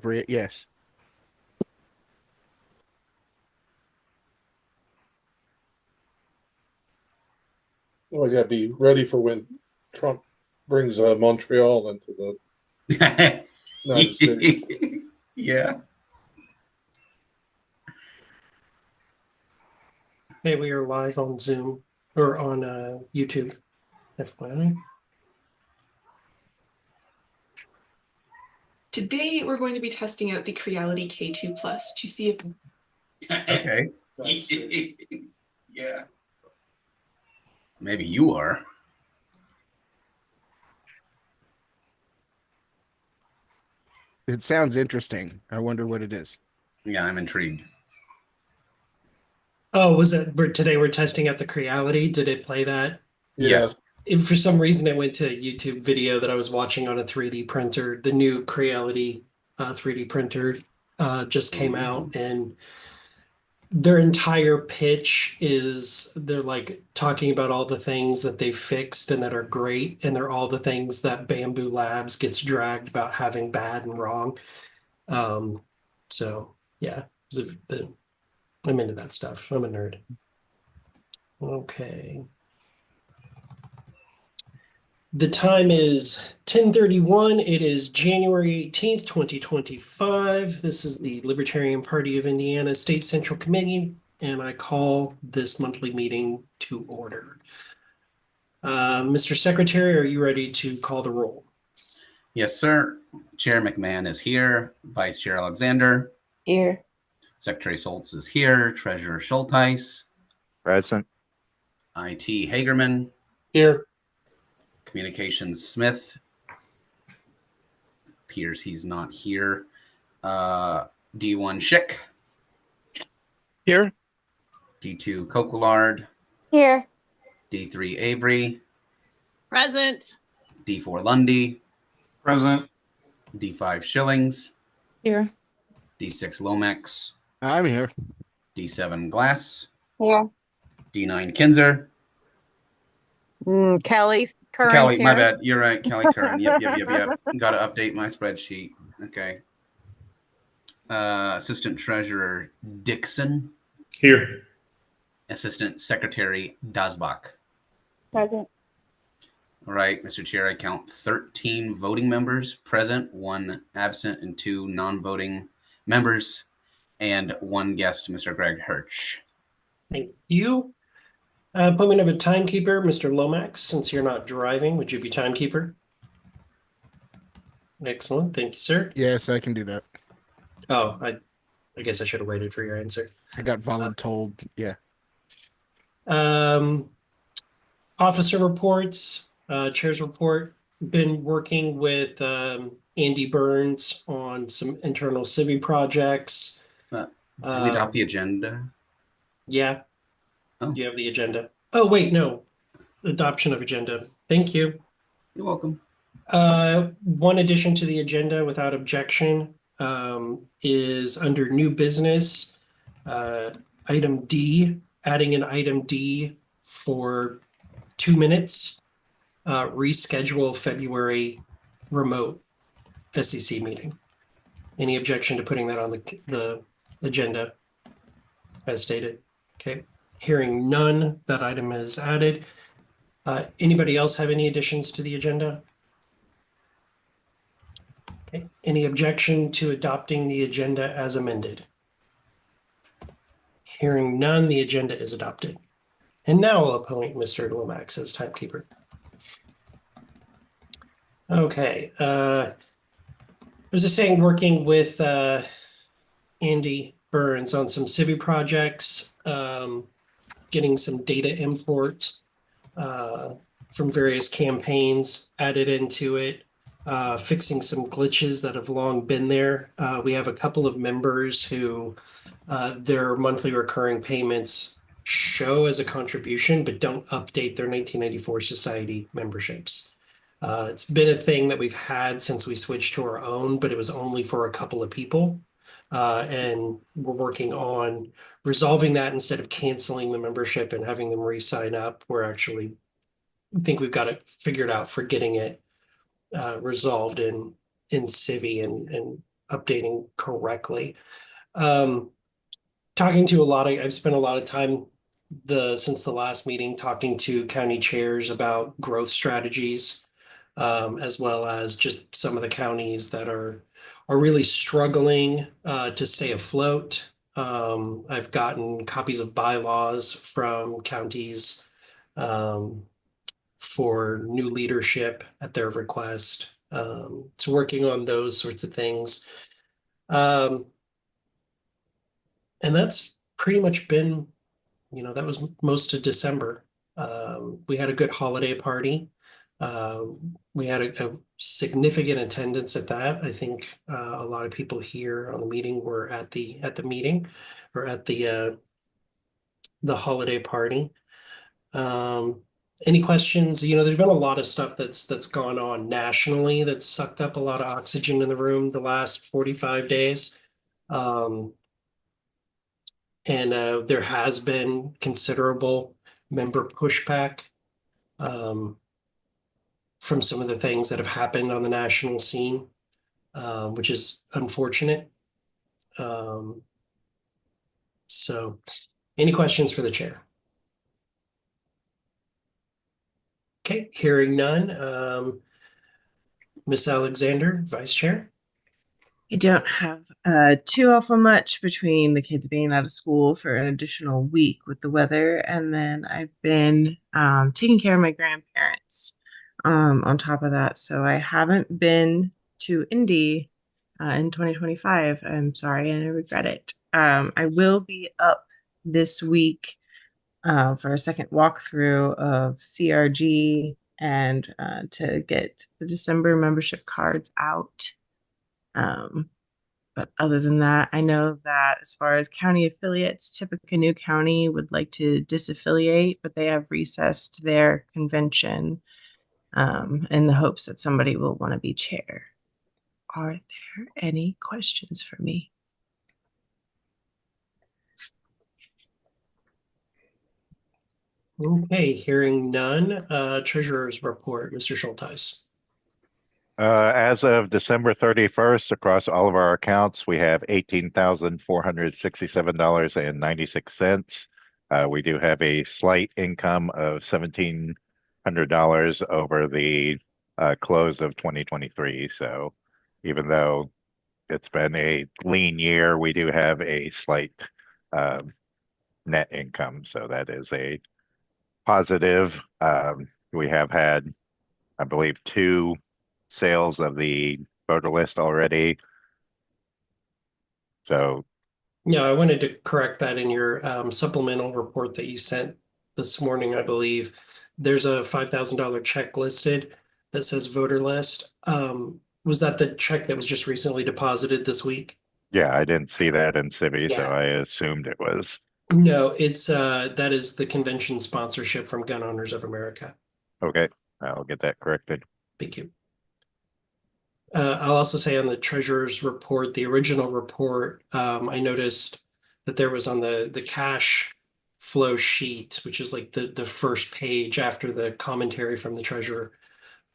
appropriate, yes. Well, yeah, be ready for when Trump brings Montreal into the United States. Yeah. Hey, we are live on Zoom or on YouTube. FYI. Today, we're going to be testing out the Creality K2 Plus to see if Okay. Yeah. Maybe you are. It sounds interesting. I wonder what it is. Yeah, I'm intrigued. Oh, was it today we're testing out the Creality? Did it play that? Yes. If for some reason it went to a YouTube video that I was watching on a 3D printer. The new Creality 3D printer just came out, and their entire pitch is they're like talking about all the things that they fixed and that are great, and they're all the things that Bamboo Labs gets dragged about having bad and wrong. So yeah, I'm into that stuff. I'm a nerd. Okay. The time is 10:31. It is January 18th, 2025. This is the Libertarian Party of Indiana State Central Committee, and I call this monthly meeting to order. Mr. Secretary, are you ready to call the roll? Yes, sir. Chair McMahon is here. Vice Chair Alexander. Here. Secretary Schultz is here. Treasurer Schulteis. Present. IT Hagerman. Here. Communications Smith. Appears he's not here. D1 Schick. Here. D2 Coquillard. Here. D3 Avery. Present. D4 Lundy. Present. D5 Shillings. Here. D6 Lomax. I'm here. D7 Glass. Here. D9 Kinzer. Kelly's current. Kelly, my bad. You're right. Kelly Curran. Yep. Got to update my spreadsheet. Okay. Assistant Treasurer Dixon. Here. Assistant Secretary Dasbach. Present. All right, Mr. Chair, I count 13 voting members present, 1 absent, and 2 non-voting members, and 1 guest, Mr. Greg Hirsch. Thank you. Appointment of a timekeeper, Mr. Lomax. Since you're not driving, would you be timekeeper? Excellent. Thank you, sir. Yes, I can do that. Oh, I guess I should have waited for your answer. I got voluntold. Yeah. Officer reports, chair's report. Been working with Andy Burns on some internal civvy projects. Did we adopt the agenda? Yeah. Oh. You have the agenda. Oh, wait, no. Adoption of agenda. Thank you. You're welcome. One addition to the agenda without objection is under new business, item D, adding an item D for 2 minutes, reschedule February remote SCC meeting. Any objection to putting that on the agenda as stated? Okay, hearing none, that item is added. Anybody else have any additions to the agenda? Okay. Any objection to adopting the agenda as amended? Hearing none, the agenda is adopted. And now I'll appoint Mr. Lomax as timekeeper. Okay. There's a saying working with Andy Burns on some civvy projects, getting some data import from various campaigns added into it. Fixing some glitches that have long been there. We have a couple of members who their monthly recurring payments show as a contribution, but don't update their 1994 society memberships. It's been a thing that we've had since we switched to our own, but it was only for a couple of people. And we're working on resolving that instead of canceling the membership and having them re-sign up. We're actually, I think we've got it figured out for getting it resolved in Civi and updating correctly. Talking to I've spent a lot of time since the last meeting talking to county chairs about growth strategies, as well as just some of the counties that are really struggling to stay afloat. I've gotten copies of bylaws from counties for new leadership at their request. So working on those sorts of things. And that's pretty much been, that was most of December. We had a good holiday party. We had a significant attendance at that. I think a lot of people here on the meeting were at the meeting or at the holiday party. Any questions? There's been a lot of stuff that's gone on nationally that's sucked up a lot of oxygen in the room the last 45 days. And there has been considerable member pushback from some of the things that have happened on the national scene, which is unfortunate. So any questions for the chair? Okay, hearing none. Miss Alexander, Vice Chair. I don't have too awful much between the kids being out of school for an additional week with the weather. And then I've been taking care of my grandparents on top of that. So I haven't been to Indy in 2025. I'm sorry and I regret it. I will be up this week for a second walkthrough of CRG and to get the December membership cards out. But other than that, I know that as far as county affiliates, Tippecanoe County would like to disaffiliate, but they have recessed their convention in the hopes that somebody will want to be chair. Are there any questions for me? Okay, hearing none. Treasurer's report, Mr. Schulteis. As of December 31st, across all of our accounts, we have $18,467.96. We do have a slight income of $1,700 over the close of 2023. So even though it's been a lean year, we do have a slight net income. So that is a positive. We have had, I believe, 2 sales of the voter list already. So Yeah, I wanted to correct that in your supplemental report that you sent this morning, I believe. There's a $5,000 check listed that says voter list. Was that the check that was just recently deposited this week? yeah, I didn't see that in Civi, so Yeah. I assumed it was. No, it's that is the convention sponsorship from Gun Owners of America. Okay, I'll get that corrected. Thank you. I'll also say on the treasurer's report, the original report, I noticed that there was on the cash flow sheet, which is like the first page after the commentary from the treasurer.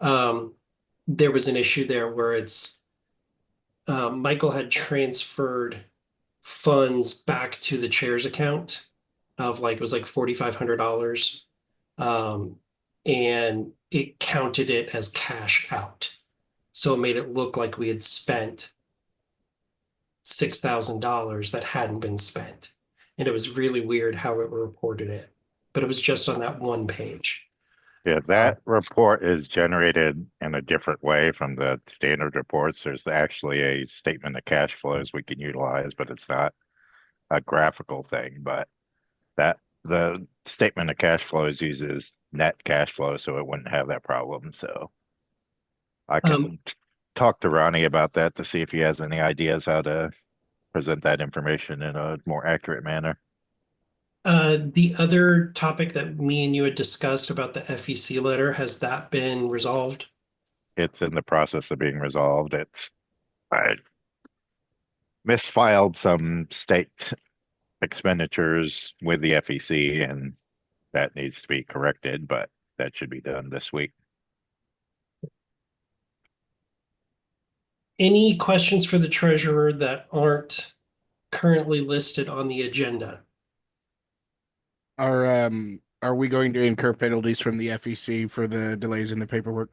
There was an issue there where it's Michael had transferred funds back to the chair's account of it was like $4,500. And it counted it as cash out. So it made it look like we had spent $6,000 that hadn't been spent. And it was really weird how it reported it, but it was just on that one page. Yeah, that report is generated in a different way from the standard reports. There's actually a statement of cash flows we can utilize, but it's not a graphical thing. But the statement of cash flows uses net cash flow, so it wouldn't have that problem. So I can talk to Ronnie about that to see if he has any ideas how to present that information in a more accurate manner. The other topic that me and you had discussed about the FEC letter, has that been resolved? It's in the process of being resolved. I misfiled some state expenditures with the FEC, and that needs to be corrected, but that should be done this week. Any questions for the treasurer that aren't currently listed on the agenda? Are we going to incur penalties from the FEC for the delays in the paperwork?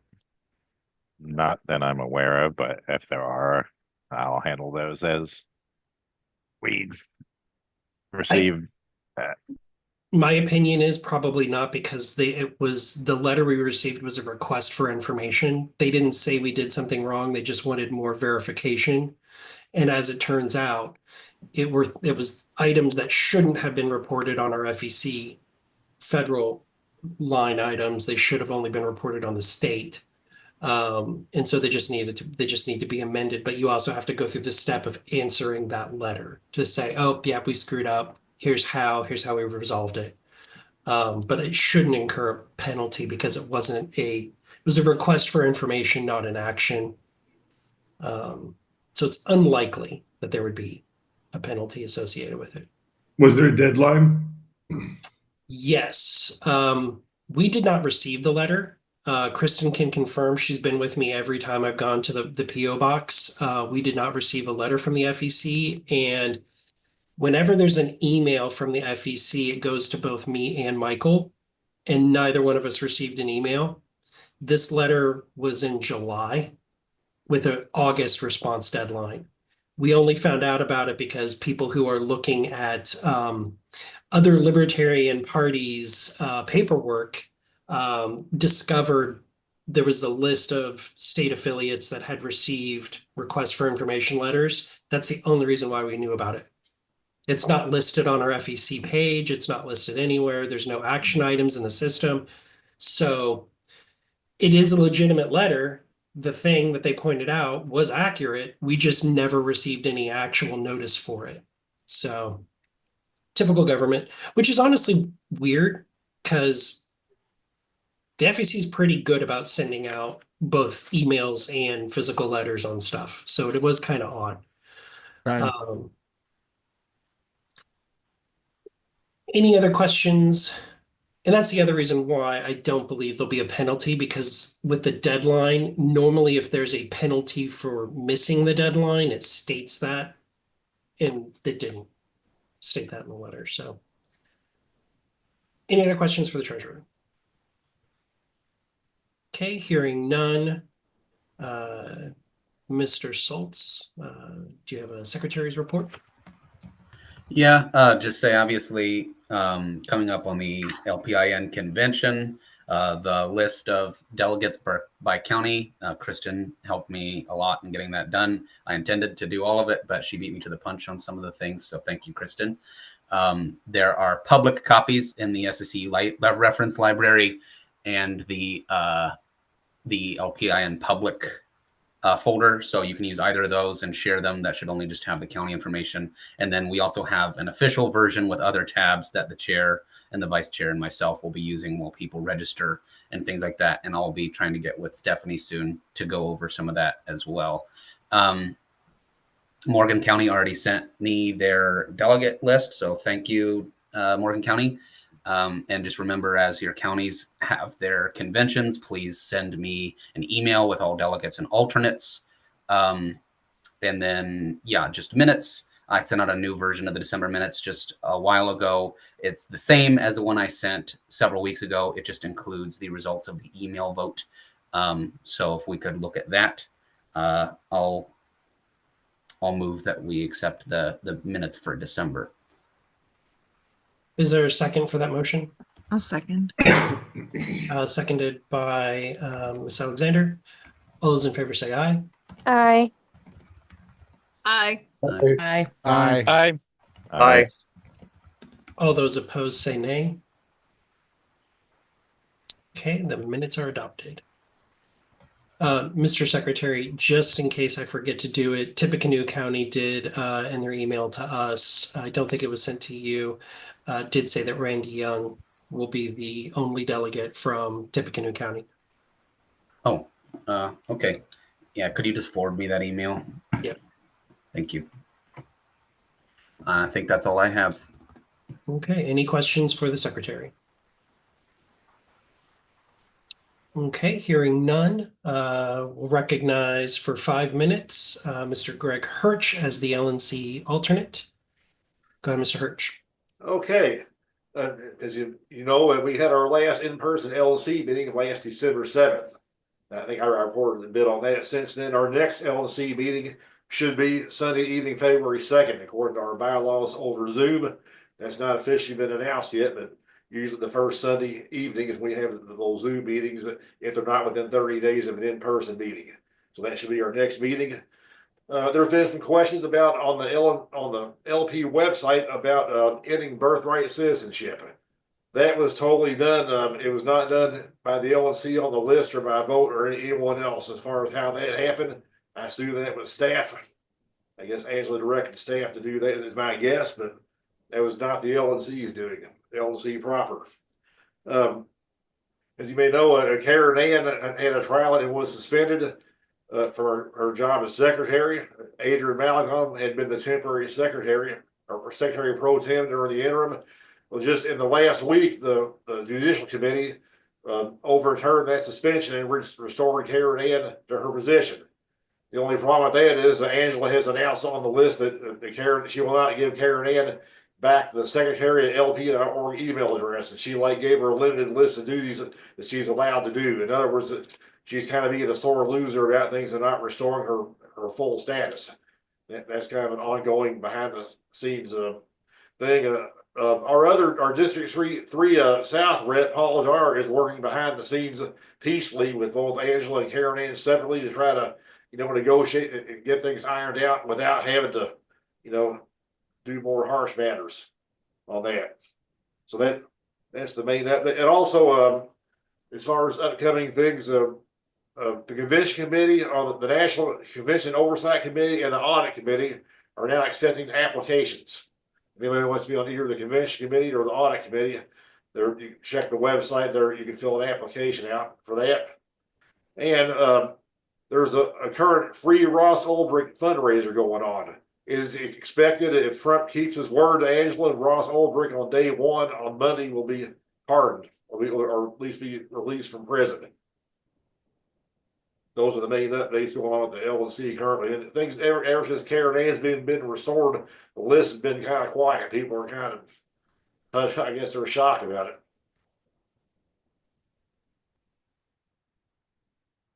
Not that I'm aware of, but if there are, I'll handle those as we receive. My opinion is probably not, because the letter we received was a request for information. They didn't say we did something wrong. They just wanted more verification. And as it turns out, it was items that shouldn't have been reported on our FEC federal line items. They should have only been reported on the state. And so they just need to be amended, but you also have to go through the step of answering that letter to say, oh, yeah, we screwed up. Here's how we resolved it. But it shouldn't incur a penalty because it was a request for information, not an action. So it's unlikely that there would be a penalty associated with it. Was there a deadline? Yes, we did not receive the letter. Kristen can confirm. She's been with me every time I've gone to the PO box. We did not receive a letter from the FEC, and whenever there's an email from the FEC, it goes to both me and Michael, and neither one of us received an email. This letter was in July with an August response deadline. We only found out about it because people who are looking at other libertarian parties' paperwork discovered there was a list of state affiliates that had received requests for information letters. That's the only reason why we knew about it. It's not listed on our FEC page. It's not listed anywhere. There's no action items in the system. So it is a legitimate letter. The thing that they pointed out was accurate. We just never received any actual notice for it. So typical government, which is honestly weird because the FEC is pretty good about sending out both emails and physical letters on stuff. So it was kind of odd. Fine. Any other questions? And that's the other reason why I don't believe there'll be a penalty, because with the deadline, normally if there's a penalty for missing the deadline, it states that. And it didn't state that in the letter. So any other questions for the treasurer? Okay, hearing none. Mr. Schultz, do you have a secretary's report? Yeah, just say obviously coming up on the LPIN convention, the list of delegates by county, Kristen helped me a lot in getting that done. I intended to do all of it, but she beat me to the punch on some of the things. So thank you, Kristen. There are public copies in the SCC reference library and the LPIN public folder, so you can use either of those and share them. That should only just have the county information. And then we also have an official version with other tabs that the chair and the vice chair and myself will be using while people register and things like that. And I'll be trying to get with Stephanie soon to go over some of that as well. Morgan County already sent me their delegate list, so thank you, Morgan County. And just remember, as your counties have their conventions, please send me an email with all delegates and alternates. And then, yeah, just minutes. I sent out a new version of the December minutes just a while ago. It's the same as the one I sent several weeks ago. It just includes the results of the email vote. So if we could look at that, I'll move that we accept the minutes for December. Is there a second for that motion? I'll second. Seconded by Ms. Alexander. All those in favor say aye. Aye. Aye. Aye. Aye. Aye. Aye. All those opposed say nay. Okay, the minutes are adopted. Mr. Secretary, just in case I forget to do it, Tippecanoe County did in their email to us, I don't think it was sent to you, did say that Randy Young will be the only delegate from Tippecanoe County. Oh, okay. Yeah, could you just forward me that email? Yep. Thank you. I think that's all I have. Okay, any questions for the secretary? Okay, hearing none, we'll recognize for 5 minutes, Mr. Greg Hirsch as the LNC alternate. Go ahead, Mr. Hirsch. Okay, as you know, we had our last in-person LNC meeting last December 7th. I think I reported a bit on that. Since then, our next LNC meeting should be Sunday evening, February 2nd, according to our bylaws over Zoom. That's not officially been announced yet, but usually the first Sunday evening is we have those Zoom meetings, if they're not within 30 days of an in-person meeting. So that should be our next meeting. There's been some questions about on the LP website about ending birthright citizenship. That was totally done. It was not done by the LNC on the list or by vote or anyone else. As far as how that happened, I assume that with staff. I guess Angela directed staff to do that, is my guess, but that was not the LNC's doing it. The LNC proper. As you may know, Karen Ann had a trial and was suspended for her job as secretary. Adrian Malcolm had been the temporary secretary or secretary pro tem during the interim. Well, just in the last week, the Judicial Committee overturned that suspension and restored Karen Ann to her position. The only problem with that is Angela has announced on the list that she will not give Karen Ann back the secretary at LP.org email address, and she gave her a limited list of duties that she's allowed to do. In other words, she's kind of being a sore loser about things and not restoring her full status. That's kind of an ongoing behind the scenes thing. Our District 3 South rep, Paul Jar, is working behind the scenes peacefully with both Angela and Karen Ann separately to try to, negotiate and get things ironed out without having to, do more harsh matters on that. So that's the main update. And also, as far as upcoming things, the Convention Committee, the National Convention Oversight Committee, and the Audit Committee are now accepting applications. If anybody wants to be on either the Convention Committee or the Audit Committee, you can check the website there. You can fill an application out for that. And there's a current free Ross Ulbricht fundraiser going on. It is expected if Trump keeps his word to Angela, Ross Ulbricht on day 1 on Monday will be pardoned or at least be released from prison. Those are the main updates going on with the LNC currently. And things ever since Karen Ann's been restored, the list has been kind of quiet. People are kind of, I guess they're shocked about it.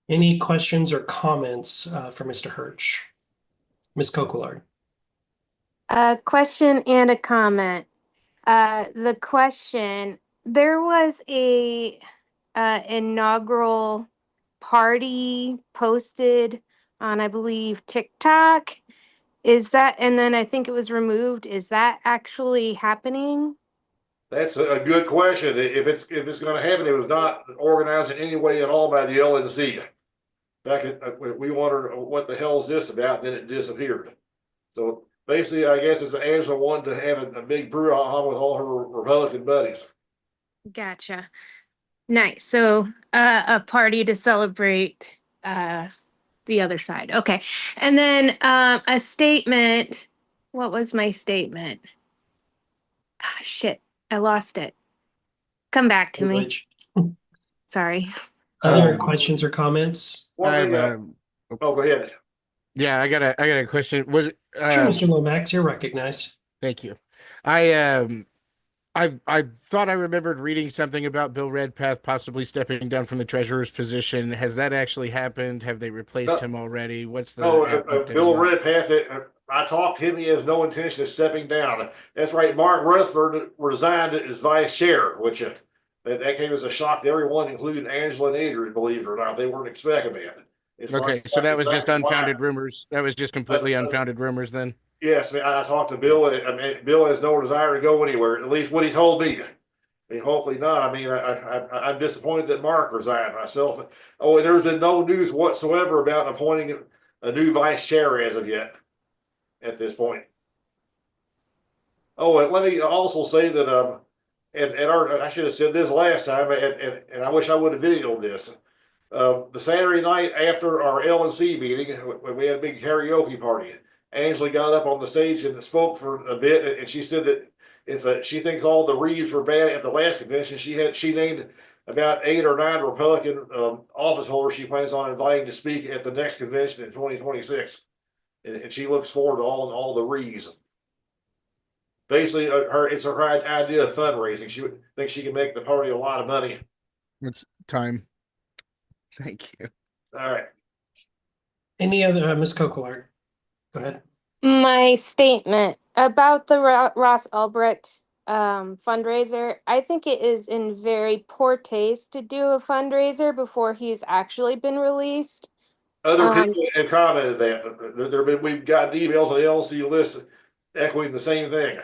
Any questions or comments for Mr. Hirsch? Ms. Coquillard. A question and a comment. The question, there was a inaugural party posted on, I believe, TikTok. Is that, and then I think it was removed. Is that actually happening? That's a good question. If it's going to happen, it was not organized in any way at all by the LNC. In fact, we wondered what the hell is this about, and then it disappeared. So basically, I guess it's Angela wanted to have a big brouhaha with all her Republican buddies. Gotcha. Nice. So a party to celebrate the other side. Okay. And then a statement. What was my statement? Ah, shit. I lost it. Come back to me. Sorry. Other questions or comments? Go ahead. Yeah, I got a question. Was it, sure, Mr. Lomax, you're recognized. Thank you. I thought I remembered reading something about Bill Redpath possibly stepping down from the treasurer's position. Has that actually happened? Have they replaced him already? What's the Bill Redpath? I talked to him. He has no intention of stepping down. That's right. Mark Rutherford resigned as vice chair, which that came as a shock to everyone, including Angela and Adrian. Believe it or not, they weren't expecting that. Okay, so that was just unfounded rumors. That was just completely unfounded rumors then. Yes, I talked to Bill. Bill has no desire to go anywhere. At least what he told me. Hopefully not. I'm disappointed that Mark resigned myself. Oh, there's been no news whatsoever about appointing a new vice chair as of yet. At this point. Oh, and let me also say that I should have said this last time, and I wish I would have videoed this. The Saturday night after our LNC meeting, when we had a big karaoke party, Angela got up on the stage and spoke for a bit, and she said that if she thinks all the Reeves were bad at the last convention, she named about 8 or 9 Republican office holders she plans on inviting to speak at the next convention in 2026, and she looks forward to all the reasons. Basically, it's her idea of fundraising. She would think she can make the party a lot of money. It's time. Thank you. All right. Any other, Ms. Coquillard? Go ahead. My statement about the Ross Ulbricht fundraiser, I think it is in very poor taste to do a fundraiser before he's actually been released. Other people have commented that. We've gotten emails on the LC list echoing the same thing.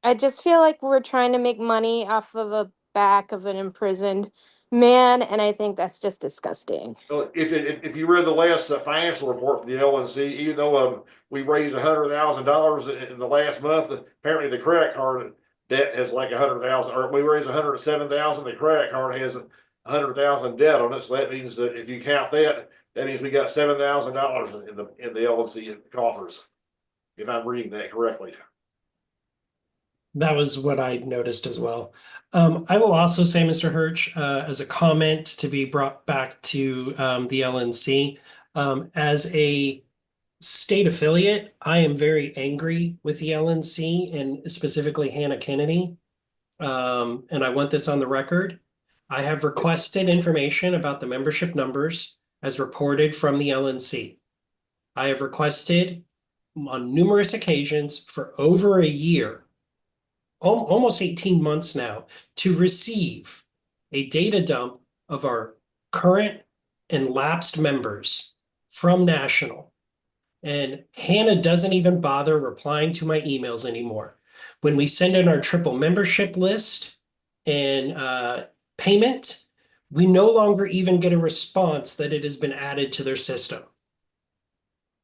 I just feel like we're trying to make money off of a back of an imprisoned man, and I think that's just disgusting. Well, if you read the last financial report from the LNC, even though we raised $100,000 in the last month, apparently the credit card debt has like 100,000, or we raised 107,000. The credit card has 100,000 debt on it. So that means that if you count that, that means we got $7,000 in the LNC coffers. If I'm reading that correctly. That was what I noticed as well. I will also say, Mr. Hirsch, as a comment to be brought back to the LNC, as a state affiliate, I am very angry with the LNC and specifically Hannah Kennedy. And I want this on the record. I have requested information about the membership numbers as reported from the LNC. I have requested on numerous occasions for over a year, almost 18 months now, to receive a data dump of our current and lapsed members from National. And Hannah doesn't even bother replying to my emails anymore. When we send in our triple membership list and payment, we no longer even get a response that it has been added to their system.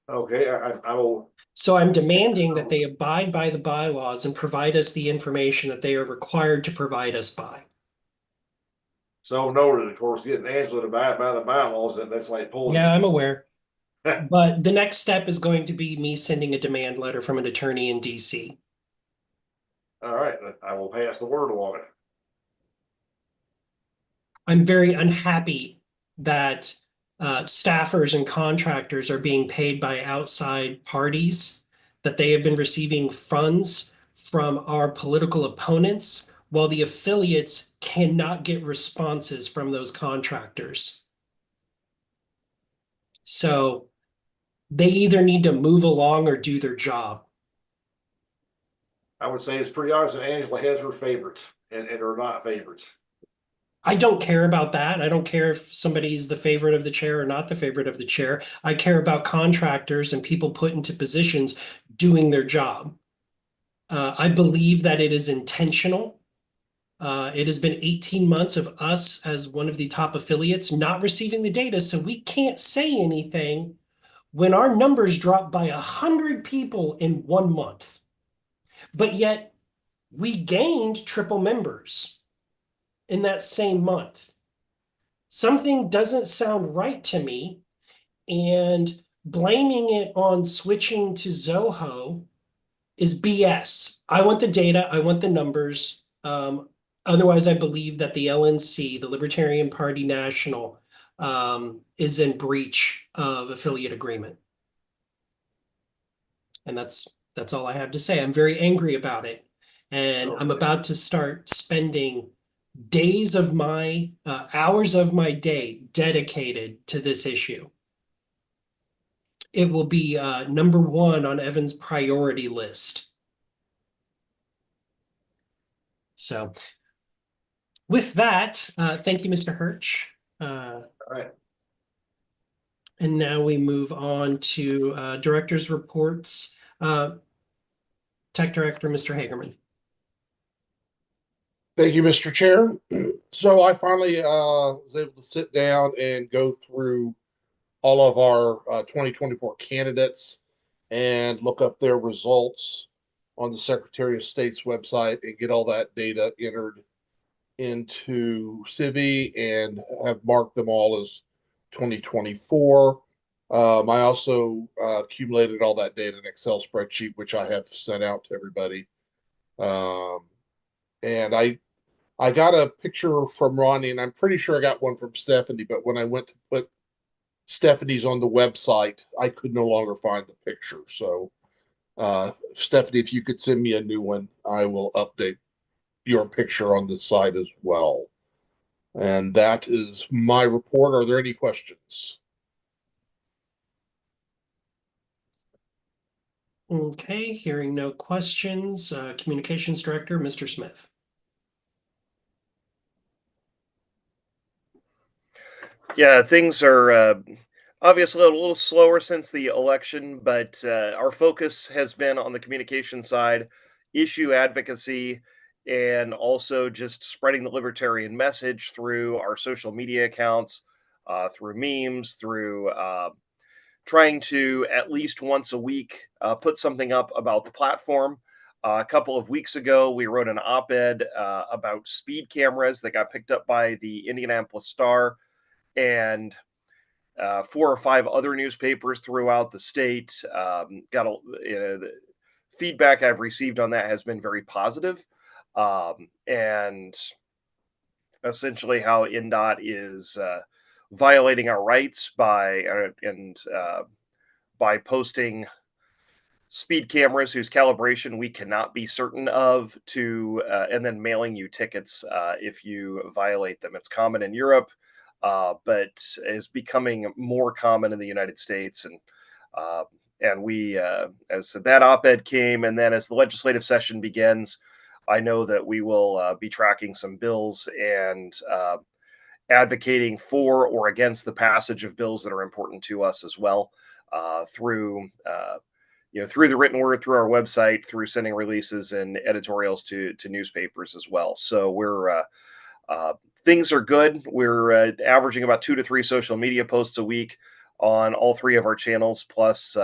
Okay, I will. So I'm demanding that they abide by the bylaws and provide us the information that they are required to provide us by. So noted, of course, getting Angela to abide by the bylaws, that's like pulling. Yeah, I'm aware. But the next step is going to be me sending a demand letter from an attorney in DC. All right, I will pass the word along. I'm very unhappy that staffers and contractors are being paid by outside parties, that they have been receiving funds from our political opponents, while the affiliates cannot get responses from those contractors. So they either need to move along or do their job. I would say it's pretty obvious that Angela has her favorites and are not favorites. I don't care about that. I don't care if somebody's the favorite of the chair or not the favorite of the chair. I care about contractors and people put into positions doing their job. I believe that it is intentional. It has been 18 months of us as one of the top affiliates not receiving the data, so we can't say anything when our numbers drop by 100 people in 1 month. But yet we gained triple members in that same month. Something doesn't sound right to me, and blaming it on switching to Zoho is BS. I want the data, I want the numbers. Otherwise, I believe that the LNC, the Libertarian Party National, is in breach of affiliate agreement. And that's all I have to say. I'm very angry about it. And I'm about to start spending days of my hours of my day dedicated to this issue. It will be number one on Evan's priority list. So with that, thank you, Mr. Hirsch. All right. And now we move on to director's reports. Tech Director, Mr. Hagerman. Thank you, Mr. Chair. So I finally was able to sit down and go through all of our 2024 candidates and look up their results on the Secretary of State's website and get all that data entered into Civi and have marked them all as 2024. I also accumulated all that data in an Excel spreadsheet, which I have sent out to everybody. And I I got a picture from Ronnie, and I'm pretty sure I got one from Stephanie, but when I went to put Stephanie's on the website, I could no longer find the picture. So, Stephanie, if you could send me a new one, I will update your picture on the site as well. And that is my report. Are there any questions? Okay, hearing no questions, Communications Director, Mr. Smith. Yeah, things are obviously a little slower since the election, but our focus has been on the communication side, issue advocacy, and also just spreading the libertarian message through our social media accounts, through memes, through trying to at least once a week put something up about the platform. A couple of weeks ago, we wrote an op ed about speed cameras that got picked up by the Indianapolis Star and 4 or 5 other newspapers throughout the state. The feedback I've received on that has been very positive. And essentially, how INDOT is violating our rights by posting speed cameras whose calibration we cannot be certain of to and then mailing you tickets if you violate them. It's common in Europe, but is becoming more common in the United States. And we, as that op-ed came, and then as the legislative session begins, I know that we will be tracking some bills and advocating for or against the passage of bills that are important to us as well, through through the written word, through our website, through sending releases and editorials to newspapers as well. So we're things are good. We're averaging about 2 to 3 social media posts a week on all 3 of our channels, plus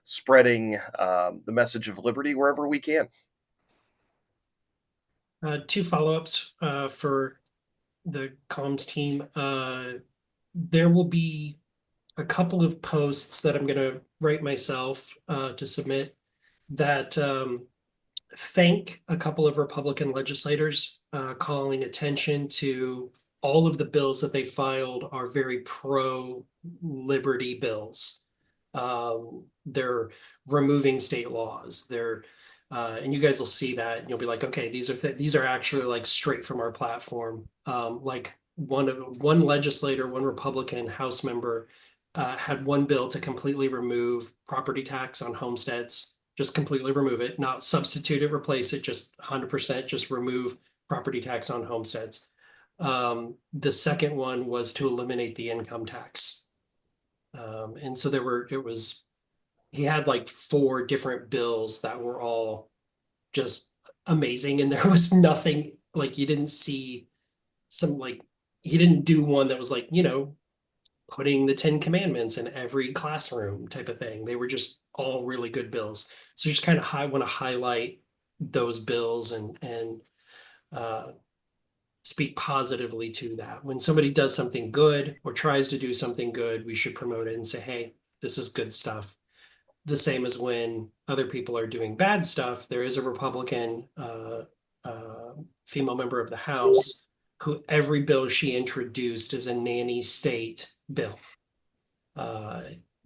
spreading the message of liberty wherever we can. 2 follow-ups for the comms team. There will be a couple of posts that I'm going to write myself to submit that thank a couple of Republican legislators, calling attention to all of the bills that they filed are very pro-liberty bills. They're removing state laws. And you guys will see that, and you'll be like, okay, these are actually like straight from our platform. Like one legislator, one Republican House member had one bill to completely remove property tax on homesteads. Just completely remove it, not substitute it, replace it, just 100% just remove property tax on homesteads. The second one was to eliminate the income tax. And so he had like 4 different bills that were all just amazing. And there was nothing like, you didn't see he didn't do one that was like, putting the 10 commandments in every classroom type of thing. They were just all really good bills. So just kind of want to highlight those bills and speak positively to that. When somebody does something good or tries to do something good, we should promote it and say, hey, this is good stuff. The same as when other people are doing bad stuff. There is a Republican female member of the House who every bill she introduced is a nanny state bill.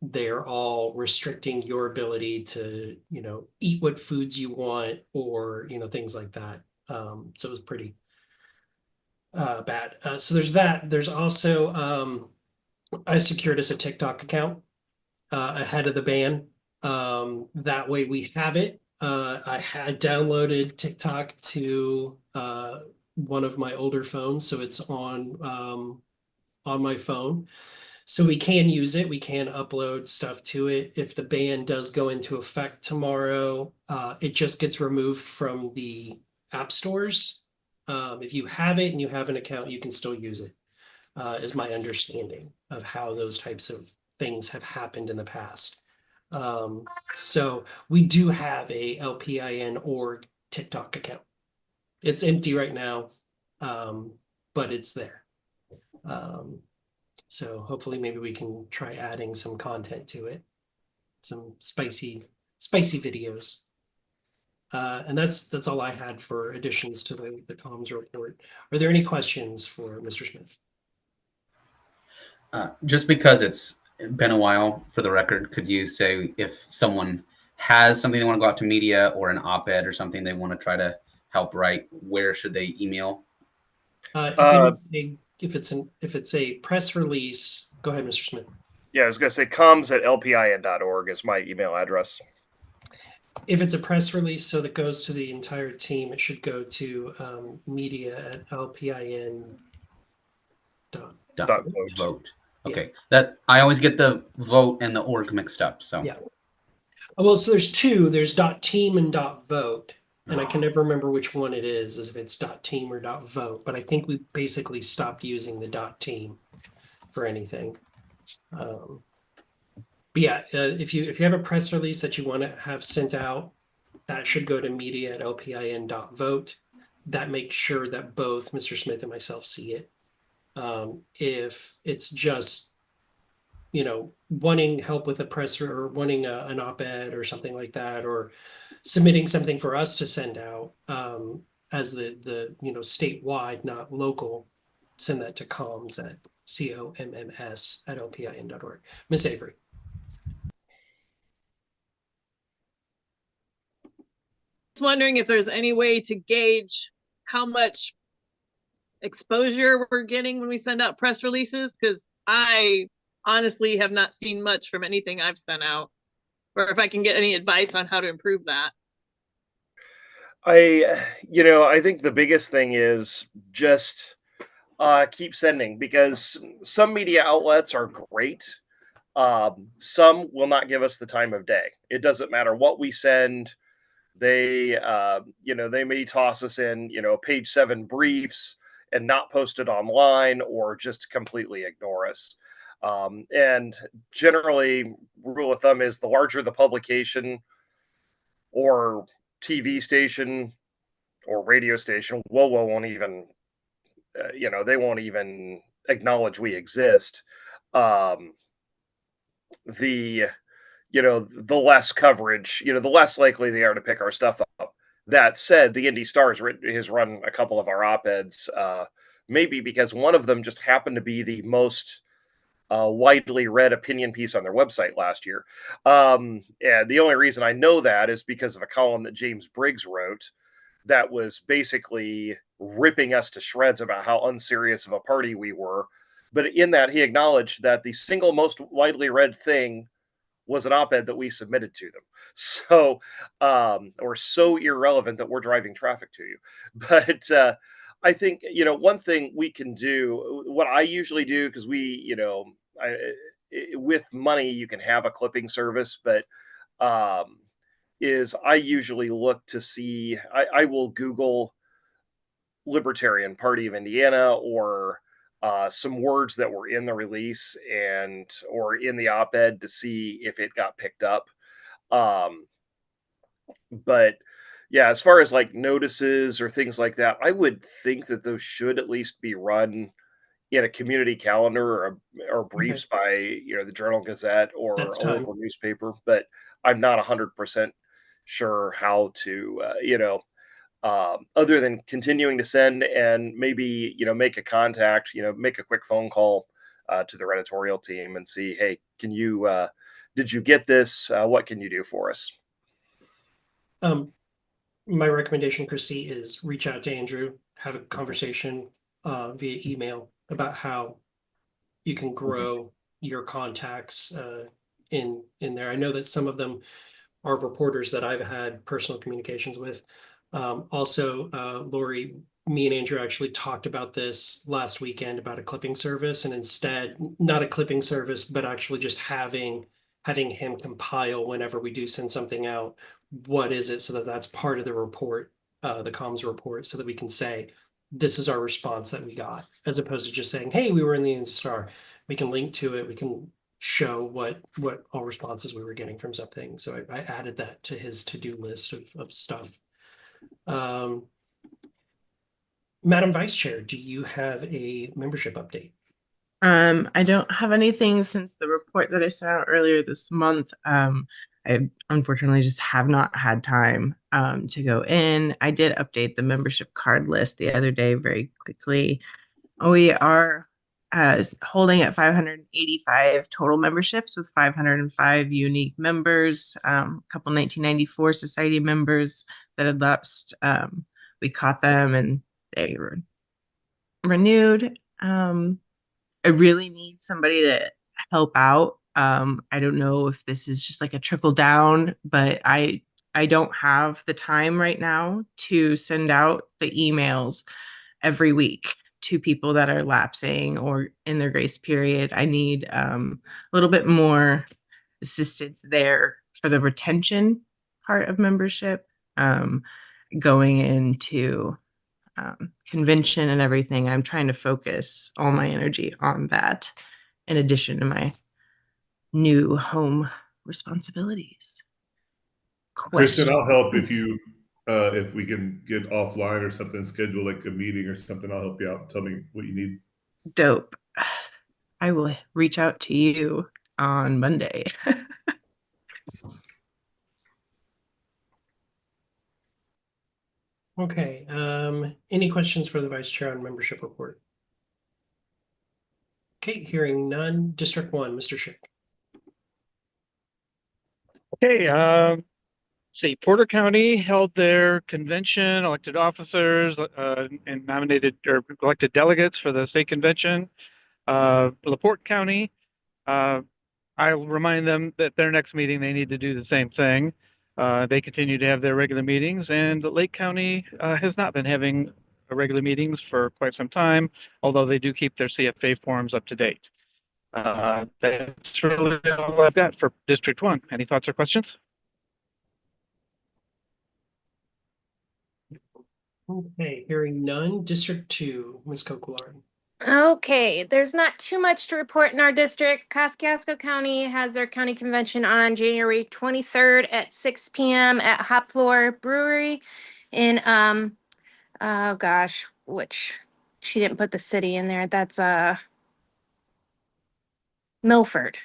They're all restricting your ability to, eat what foods you want or, things like that. So it was pretty bad. So there's that. There's also, I secured us a TikTok account ahead of the ban. That way we have it. I had downloaded TikTok to one of my older phones, so it's on my phone. So we can use it. We can upload stuff to it. If the ban does go into effect tomorrow, it just gets removed from the app stores. If you have it and you have an account, you can still use it, is my understanding of how those types of things have happened in the past. So we do have a LPIN.org TikTok account. It's empty right now, but it's there. So hopefully maybe we can try adding some content to it, some spicy videos. And that's all I had for additions to the comms report. Are there any questions for Mr. Smith? Just because it's been a while, for the record, could you say if someone has something they want to go out to media or an op-ed or something they want to try to help write, where should they email? If it's a press release, go ahead, Mr. Smith. Yeah, I was going to say comms@lpin.org is my email address. If it's a press release, so that goes to the entire team, it should go to media@lpin. Vote. Okay, yeah. That I always get the vote and the org mixed up. So yeah. Well, so there's two. There's .team and .vote, and I can never remember which one it is, as if it's .team or .vote. But I think we basically stopped using the .team for anything. But yeah, if you have a press release that you want to have sent out, that should go to media@lpin.vote. That makes sure that both Mr. Smith and myself see it. If it's just, wanting help with a press or wanting an op-ed or something like that, or submitting something for us to send out as the statewide, not local, send that to comms@lpin.org. Miss Avery. Wondering if there's any way to gauge how much exposure we're getting when we send out press releases, because I honestly have not seen much from anything I've sent out, or if I can get any advice on how to improve that. I think the biggest thing is just keep sending, because some media outlets are great. Some will not give us the time of day. It doesn't matter what we send. They may toss us in, page 7 briefs and not post it online, or just completely ignore us. And generally, rule of thumb is the larger the publication or TV station or radio station, WOWO won't even, they won't even acknowledge we exist. The less coverage, the less likely they are to pick our stuff up. That said, the Indy Star has run a couple of our op-eds, maybe because one of them just happened to be the most widely read opinion piece on their website last year. And the only reason I know that is because of a column that James Briggs wrote that was basically ripping us to shreds about how unserious of a party we were. But in that, he acknowledged that the single most widely read thing was an op-ed that we submitted to them. So, or so irrelevant that we're driving traffic to you. But I think, one thing we can do, what I usually do, because with money, you can have a clipping service, but is I usually look to see, I will Google Libertarian Party of Indiana, or some words that were in the release or in the op-ed, to see if it got picked up. But yeah, as far as like notices or things like that, I would think that those should at least be run in a community calendar, or briefs by the Journal Gazette or a local newspaper. But I'm not 100% sure how to other than continuing to send, and maybe make a contact, make a quick phone call to their editorial team and see, hey, did you get this? What can you do for us? My recommendation, Christy, is reach out to Andrew, have a conversation via email about how you can grow your contacts in there. I know that some of them are reporters that I've had personal communications with. Also, Lori, me and Andrew actually talked about this last weekend, about a clipping service, and instead, not a clipping service, but actually just having him compile, whenever we do send something out, what is it, so that that's part of the report, the comms report, so that we can say, this is our response that we got, as opposed to just saying, hey, we were in the Indy Star. We can link to it. We can show what all responses we were getting from something. So I added that to his to-do list of stuff. Madam Vice Chair, do you have a membership update? I don't have anything since the report that I sent out earlier this month. I I unfortunately just have not had time to go in. I did update the membership card list the other day very quickly. We are holding at 585 total memberships with 505 unique members, a couple 1994 society members that had lapsed. We caught them and they were renewed. I really need somebody to help out. I don't know if this is just like a trickle down, but I don't have the time right now to send out the emails every week to people that are lapsing or in their grace period. I need a little bit more assistance there for the retention part of membership, going into convention and everything. I'm trying to focus all my energy on that in addition to my new home responsibilities. Kristen, I'll help Question. if we can get offline or something, schedule like a meeting or something. I'll help you out. Tell me what you need. Dope. I will reach out to you on Monday. Okay, any questions for the vice chair on membership report? Okay, hearing none. District 1, Mr. Schick. Okay, see, Porter County held their convention, elected officers, and nominated or elected delegates for the state convention. LaPorte County, I'll remind them that their next meeting, they need to do the same thing. They continue to have their regular meetings, and Lake County has not been having regular meetings for quite some time, although they do keep their CFA forms up to date. That's really all I've got for District 1. Any thoughts or questions? Okay, hearing none. District 2, Ms. Kokulard. Okay, there's not too much to report in our district. Kosciuszko County has their county convention on January 23rd at 6 p.m. at Hop Floor Brewery in oh gosh, which she didn't put the city in there. That's Milford.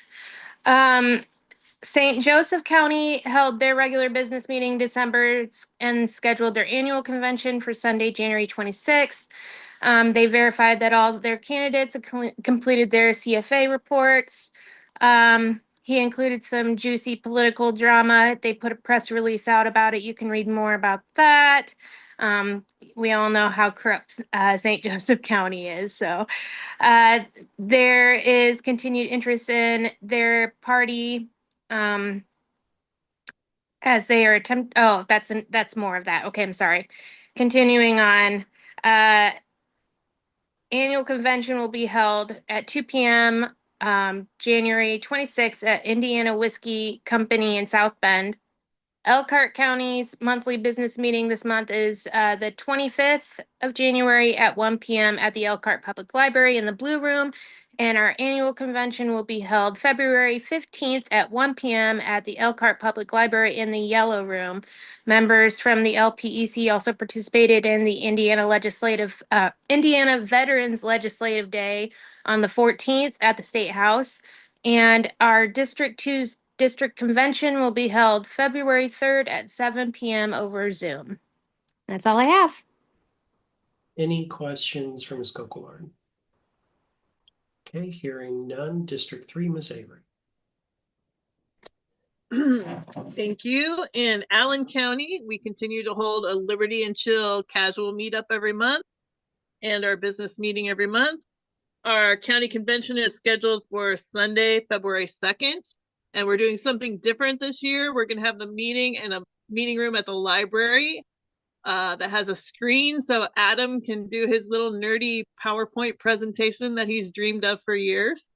St. Joseph County held their regular business meeting December and scheduled their annual convention for Sunday, January 26th. They verified that all their candidates have completed their CFA reports. He included some juicy political drama. They put a press release out about it. You can read more about that. We all know how corrupt St. Joseph County is. So there is continued interest in their party as they are that's more of that. Okay, I'm sorry. Continuing on, annual convention will be held at 2 p.m. January 26th at Indiana Whiskey Company in South Bend. Elkhart County's monthly business meeting this month is the 25th of January at 1 p.m. at the Elkhart Public Library in the Blue Room. And our annual convention will be held February 15th at 1 p.m. at the Elkhart Public Library in the Yellow Room. Members from the LPEC also participated in the Indiana Veterans Legislative Day on the 14th at the State House. And our District 2's district convention will be held February 3rd at 7 p.m. over Zoom. That's all I have. Any questions for Ms. Kokulard? Okay, hearing none. District 3, Ms. Avery. Thank you. In Allen County, we continue to hold a Liberty and Chill casual meetup every month and our business meeting every month. Our county convention is scheduled for Sunday, February 2nd, and we're doing something different this year. We're going to have the meeting in a meeting room at the library that has a screen so Adam can do his little nerdy PowerPoint presentation that he's dreamed of for years.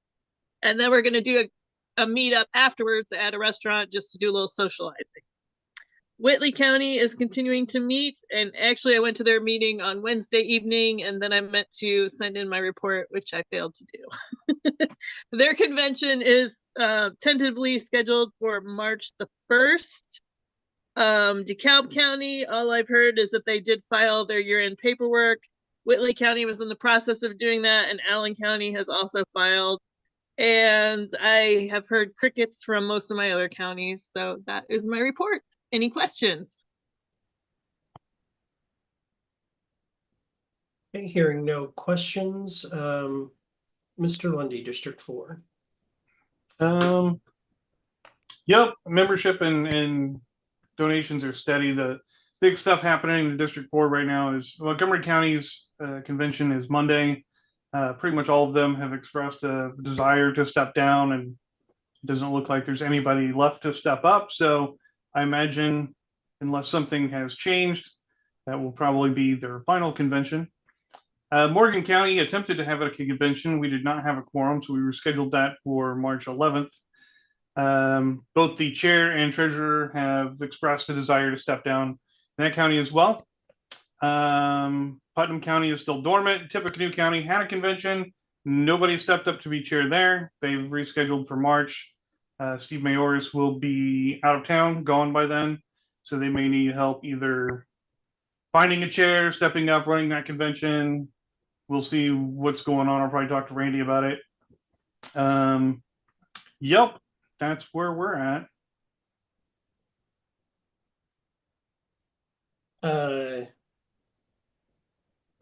And then we're going to do a meetup afterwards at a restaurant just to do a little socializing. Whitley County is continuing to meet, and actually I went to their meeting on Wednesday evening, and then I meant to send in my report, which I failed to do. Their convention is tentatively scheduled for March the 1st. DeKalb County, all I've heard is that they did file their year-end paperwork. Whitley County was in the process of doing that, and Allen County has also filed. And I have heard crickets from most of my other counties. So that is my report. Any questions? Okay, hearing no questions. Mr. Lundy, District 4. Yep, membership and donations are steady. The big stuff happening in District 4 right now is Montgomery County's convention is Monday. Pretty much all of them have expressed a desire to step down, and it doesn't look like there's anybody left to step up. So I imagine, unless something has changed, that will probably be their final convention. Morgan County attempted to have a convention. We did not have a quorum, so we rescheduled that for March 11th. Both the chair and treasurer have expressed a desire to step down in that county as well. Putnam County is still dormant. Tippecanoe County had a convention. Nobody stepped up to be chair there. They've rescheduled for March. Steve Mayoris will be out of town, gone by then. So they may need help either finding a chair, stepping up, running that convention. We'll see what's going on. I'll probably talk to Randy about it. Yep, that's where we're at.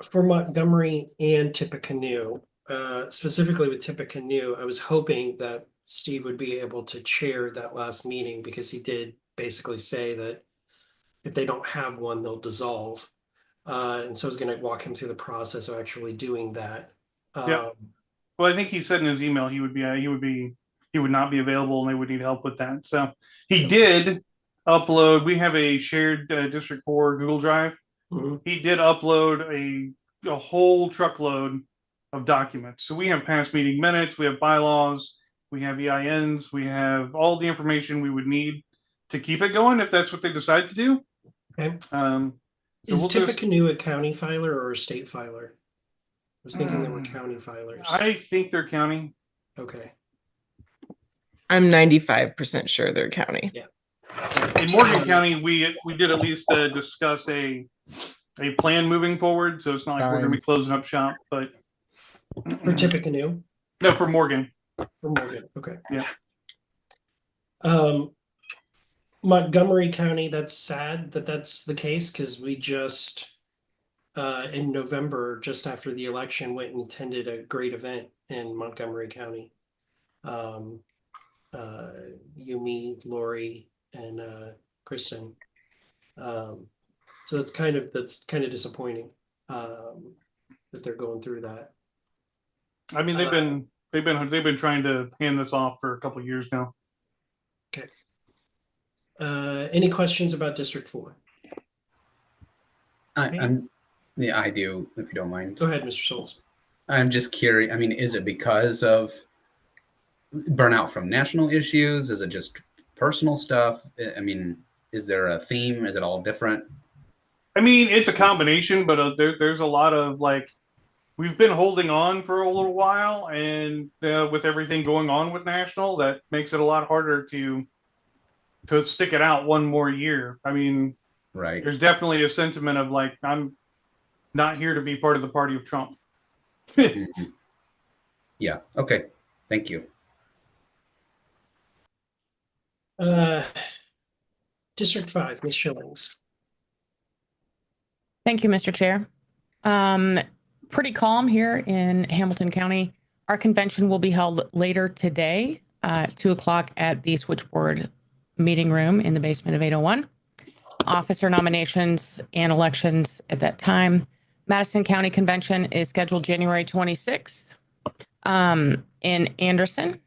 For Montgomery and Tippecanoe, specifically with Tippecanoe, I was hoping that Steve would be able to chair that last meeting because he did basically say that if they don't have one, they'll dissolve. And so I was going to walk him through the process of actually doing that. Yeah. Well, I think he said in his email he would not be available and they would need help with that. So he did upload. We have a shared District 4 Google Drive. Mm-hmm. He did upload a whole truckload of documents. So we have past meeting minutes, we have bylaws, we have EINs, we have all the information we would need to keep it going if that's what they decide to do. Okay. So is Tippecanoe a county filer or a state filer? I was thinking they were county filers. I think they're county. Okay. I'm 95% sure they're county. Yeah. In Morgan County, we did at least discuss a plan moving forward. So it's not like we're going to be closing up shop, but for Tippecanoe? No, for Morgan. For Morgan, okay. Yeah. Montgomery County, that's sad that that's the case because we just in November, just after the election, went and attended a great event in Montgomery County. Yumi, Lori, and Kristen. So that's kind of disappointing that they're going through that. I mean, they've been trying to hand this off for a couple of years now. Okay. Any questions about District 4? I do, if you don't mind. Go ahead, Mr. Schultz. I'm just curious. I mean, is it because of burnout from national issues? Is it just personal stuff? I mean, is there a theme? Is it all different? I mean, it's a combination, but there's a lot of we've been holding on for a little while, and with everything going on with national, that makes it a lot harder to stick it out one more year. I mean, right. There's definitely a sentiment of I'm not here to be part of the party of Trump. Yeah. Okay. Thank you. District 5, Ms. Schillings. Thank you, Mr. Chair. Pretty calm here in Hamilton County. Our convention will be held later today, 2:00 at the switchboard meeting room in the basement of 801. Officer nominations and elections at that time. Madison County Convention is scheduled January 26th in Anderson.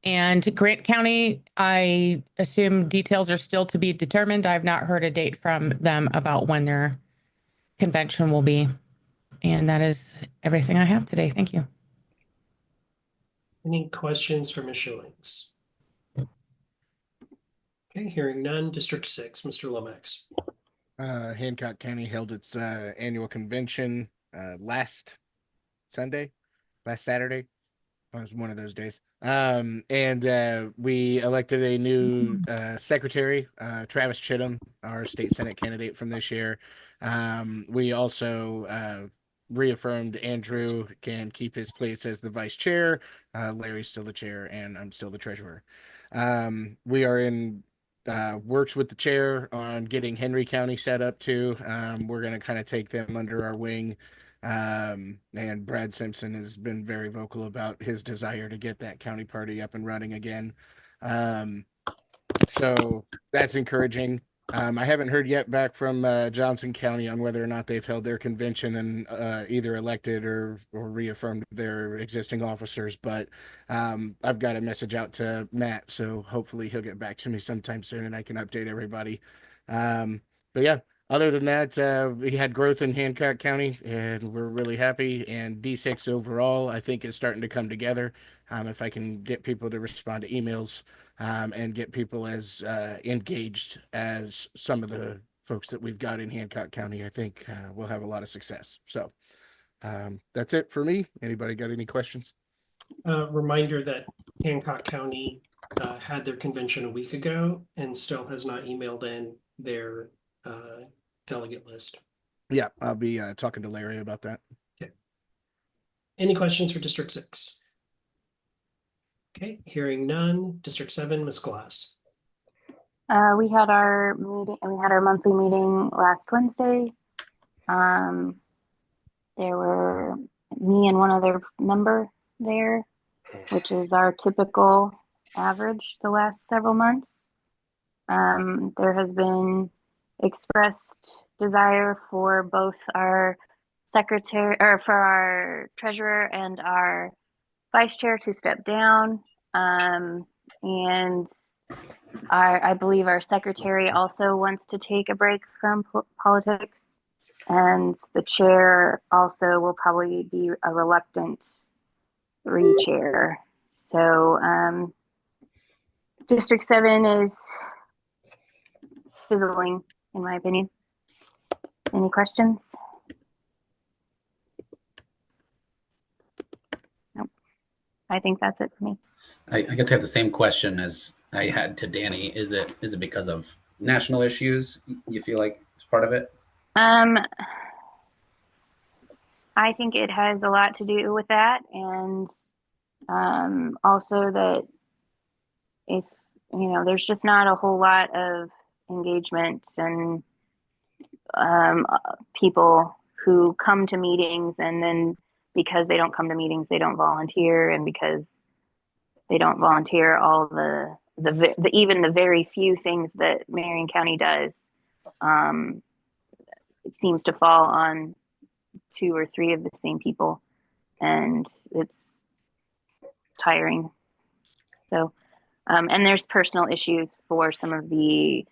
And Grant County, I assume details are still to be determined. I've not heard a date from them about when their convention will be. And that is everything I have today. Thank you. Any questions for Ms. Schillings? Okay, hearing none. District 6, Mr. Lomax. Hancock County held its annual convention last Saturday. It was one of those days. And we elected a new secretary, Travis Chittum, our state Senate candidate from this year. We also reaffirmed Andrew can keep his place as the vice chair. Larry's still the chair, and I'm still the treasurer. We are in works with the chair on getting Henry County set up too. We're going to kind of take them under our wing. And Brad Simpson has been very vocal about his desire to get that county party up and running again. So that's encouraging. I haven't heard yet back from Johnson County on whether or not they've held their convention and either elected or reaffirmed their existing officers. But I've got a message out to Matt, so hopefully he'll get back to me sometime soon and I can update everybody. But yeah, other than that, we had growth in Hancock County and we're really happy. And D6 overall, I think, is starting to come together. If I can get people to respond to emails. And get people as engaged as some of the folks that we've got in Hancock County, I think we'll have a lot of success. So that's it for me. Anybody got any questions? Reminder that Hancock County had their convention a week ago and still has not emailed in their delegate list. Yeah, I'll be talking to Larry about that. Okay. Any questions for District 6? Okay, hearing none. District 7, Ms. Glass. We had our meeting. We had our monthly meeting last Wednesday. There were me and one other member there, which is our typical average the last several months. There has been expressed desire for both our secretary, or for our treasurer and our vice chair, to step down. And I believe our secretary also wants to take a break from politics, and the chair also will probably be a reluctant re-chair. So District 7 is fizzling, in my opinion. Any questions? Nope. I think that's it for me. I guess I have the same question as I had to Danny. Is it because of national issues you feel like it's part of it? I think it has a lot to do with that, and also that if there's just not a whole lot of engagement and people who come to meetings, and then because they don't come to meetings, they don't volunteer, and because they don't volunteer all the even the very few things that Marion County does, it seems to fall on 2 or 3 of the same people, and it's tiring. So, and there's personal issues for some of the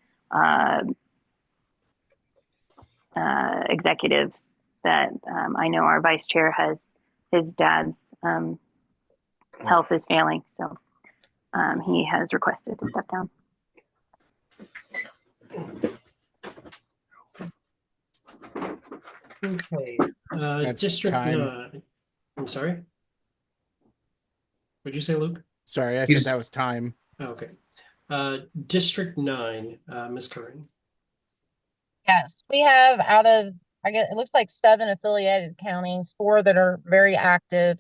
executives that I know our vice chair has. His dad's health is failing, so he has requested to step down. Okay. That's District time. 9. I'm sorry. What'd you say, Luke? Sorry, I said that was time. Oh, okay. District 9, Ms. Curran. Yes, we have out of, I guess it looks like 7 affiliated counties, 4 that are very active.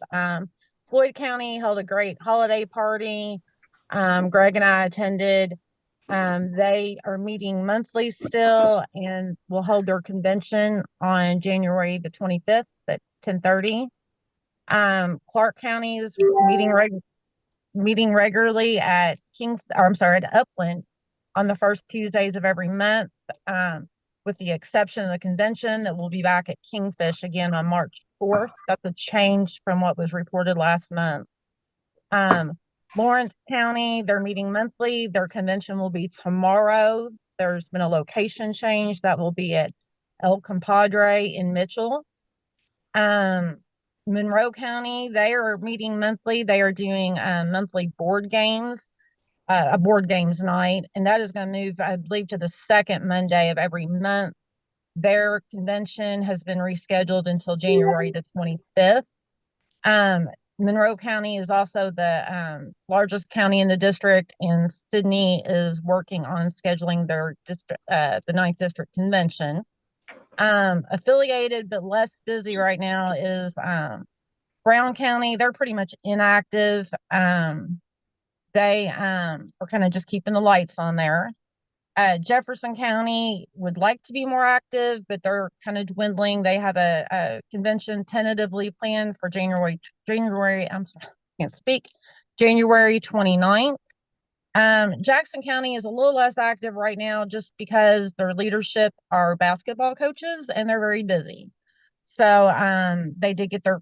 Floyd County held a great holiday party. Greg and I attended. They are meeting monthly still and will hold their convention on January the 25th at 10:30. Clark County is meeting regularly at at Upland on the first Tuesdays of every month, with the exception of the convention that will be back at Kingfish again on March 4th. That's a change from what was reported last month. Lawrence County, they're meeting monthly. Their convention will be tomorrow. There's been a location change that will be at El Compadre in Mitchell. Monroe County, they are meeting monthly. They are doing monthly board games, a board games night, and that is going to move, I believe, to the second Monday of every month. Their convention has been rescheduled until January the 25th. Monroe County is also the largest county in the district, and Sydney is working on scheduling their district, the 9th district convention. Affiliated but less busy right now is Brown County. They're pretty much inactive. They are kind of just keeping the lights on there. Jefferson County would like to be more active, but they're kind of dwindling. They have a convention tentatively planned for January, I'm sorry, I can't speak, January 29th. Jackson County is a little less active right now just because their leadership are basketball coaches and they're very busy. So they did get their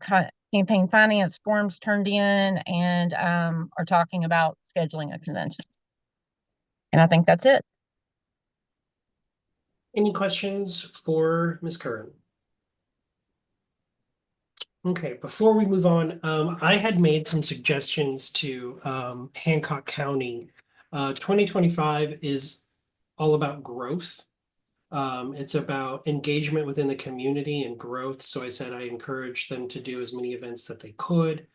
campaign finance forms turned in and are talking about scheduling a convention. And I think that's it. Any questions for Ms. Curran? Okay, before we move on, I had made some suggestions to Hancock County. 2025 is all about growth. It's about engagement within the community and growth. So I said I encouraged them to do as many events that they could.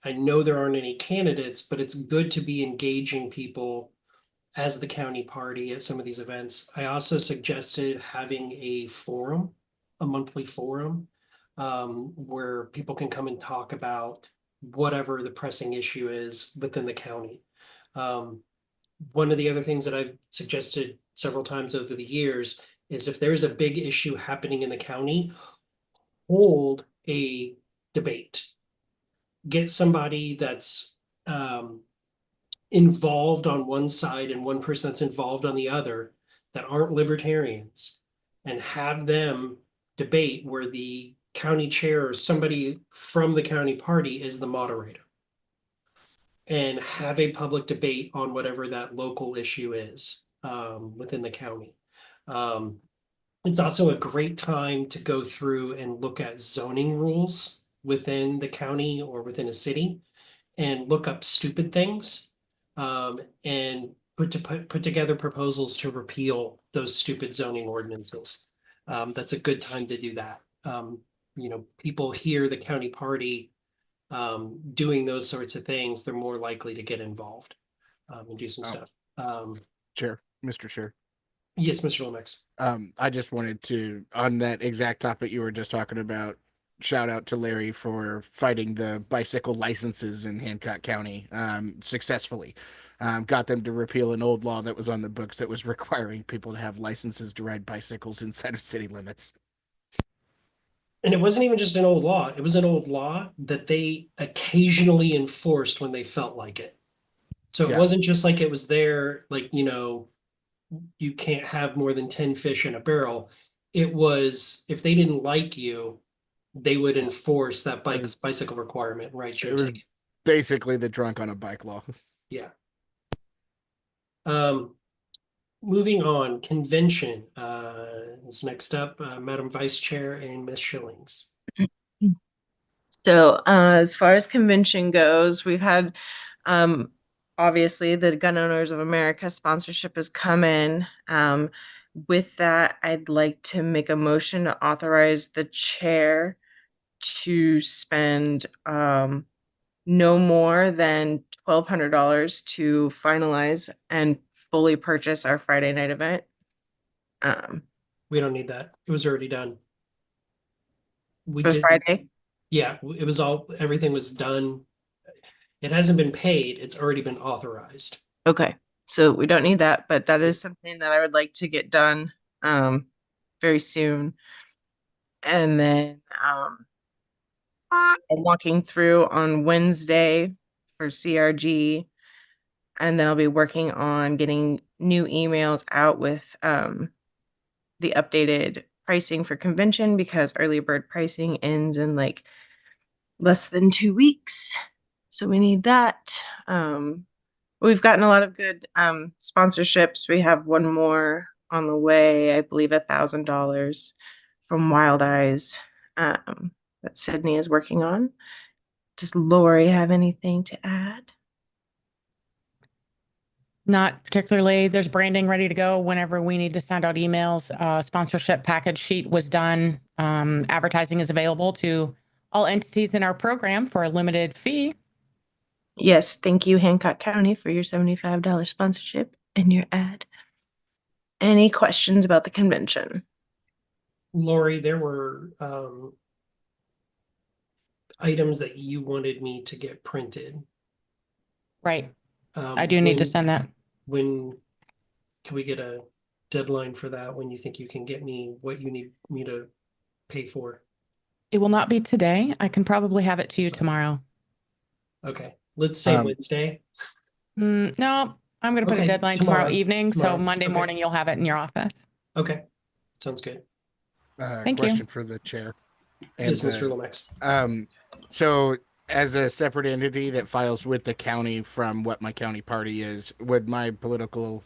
I know there aren't any candidates, but it's good to be engaging people as the county party at some of these events. I also suggested having a forum, a monthly forum, where people can come and talk about whatever the pressing issue is within the county. One of the other things that I've suggested several times over the years is if there's a big issue happening in the county, hold a debate. Get somebody that's involved on one side and one person that's involved on the other that aren't libertarians, and have them debate where the county chair or somebody from the county party is the moderator, and have a public debate on whatever that local issue is within the county. It's also a great time to go through and look at zoning rules within the county or within a city and look up stupid things and put together proposals to repeal those stupid zoning ordinances. That's a good time to do that. People hear the county party doing those sorts of things, they're more likely to get involved and do some stuff. Mr. Chair. Yes, Mr. Lomax. I just wanted to, on that exact topic you were just talking about, shout out to Larry for fighting the bicycle licenses in Hancock County successfully. Got them to repeal an old law that was on the books that was requiring people to have licenses to ride bicycles inside of city limits. And it wasn't even just an old law. It was an old law that they occasionally enforced when they felt like it. So it wasn't just like it was there, like, you can't have more than 10 fish in a barrel. It was, if they didn't like you, they would enforce that bicycle requirement, right? It was basically the drunk on a bike law. Yeah. Moving on, convention is next up. Madam Vice Chair and Ms. Schillings. So as far as convention goes, we've had obviously the Gun Owners of America sponsorship has come in. With that, I'd like to make a motion to authorize the chair to spend no more than $1,200 to finalize and fully purchase our Friday night event. We don't need that. It was already done. We for did Friday. Yeah, it was everything was done. It hasn't been paid. It's already been authorized. Okay, so we don't need that, but that is something that I would like to get done very soon. And then I'm walking through on Wednesday for CRG, and then I'll be working on getting new emails out with the updated pricing for convention, because early bird pricing ends in like less than 2 weeks. So we need that. We've gotten a lot of good sponsorships. We have one more on the way, I believe $1,000 from Wild Eyes that Sydney is working on. Does Lori have anything to add? Not particularly. There's branding ready to go whenever we need to send out emails. Sponsorship package sheet was done. Advertising is available to all entities in our program for a limited fee. Yes, thank you, Hancock County, for your $75 sponsorship and your ad. Any questions about the convention? Lori, there were items that you wanted me to get printed. Right. I do need to send that. When can we get a deadline for that? When you think you can get me what you need me to pay for? It will not be today. I can probably have it to you tomorrow. Okay, let's say Wednesday. No, I'm going to put a deadline tomorrow evening. So Monday morning, you'll have it in your office. Okay, sounds good. Thank Question you. for the chair. Yes, Mr. Lomax. So as a separate entity that files with the county from what my county party is, would my political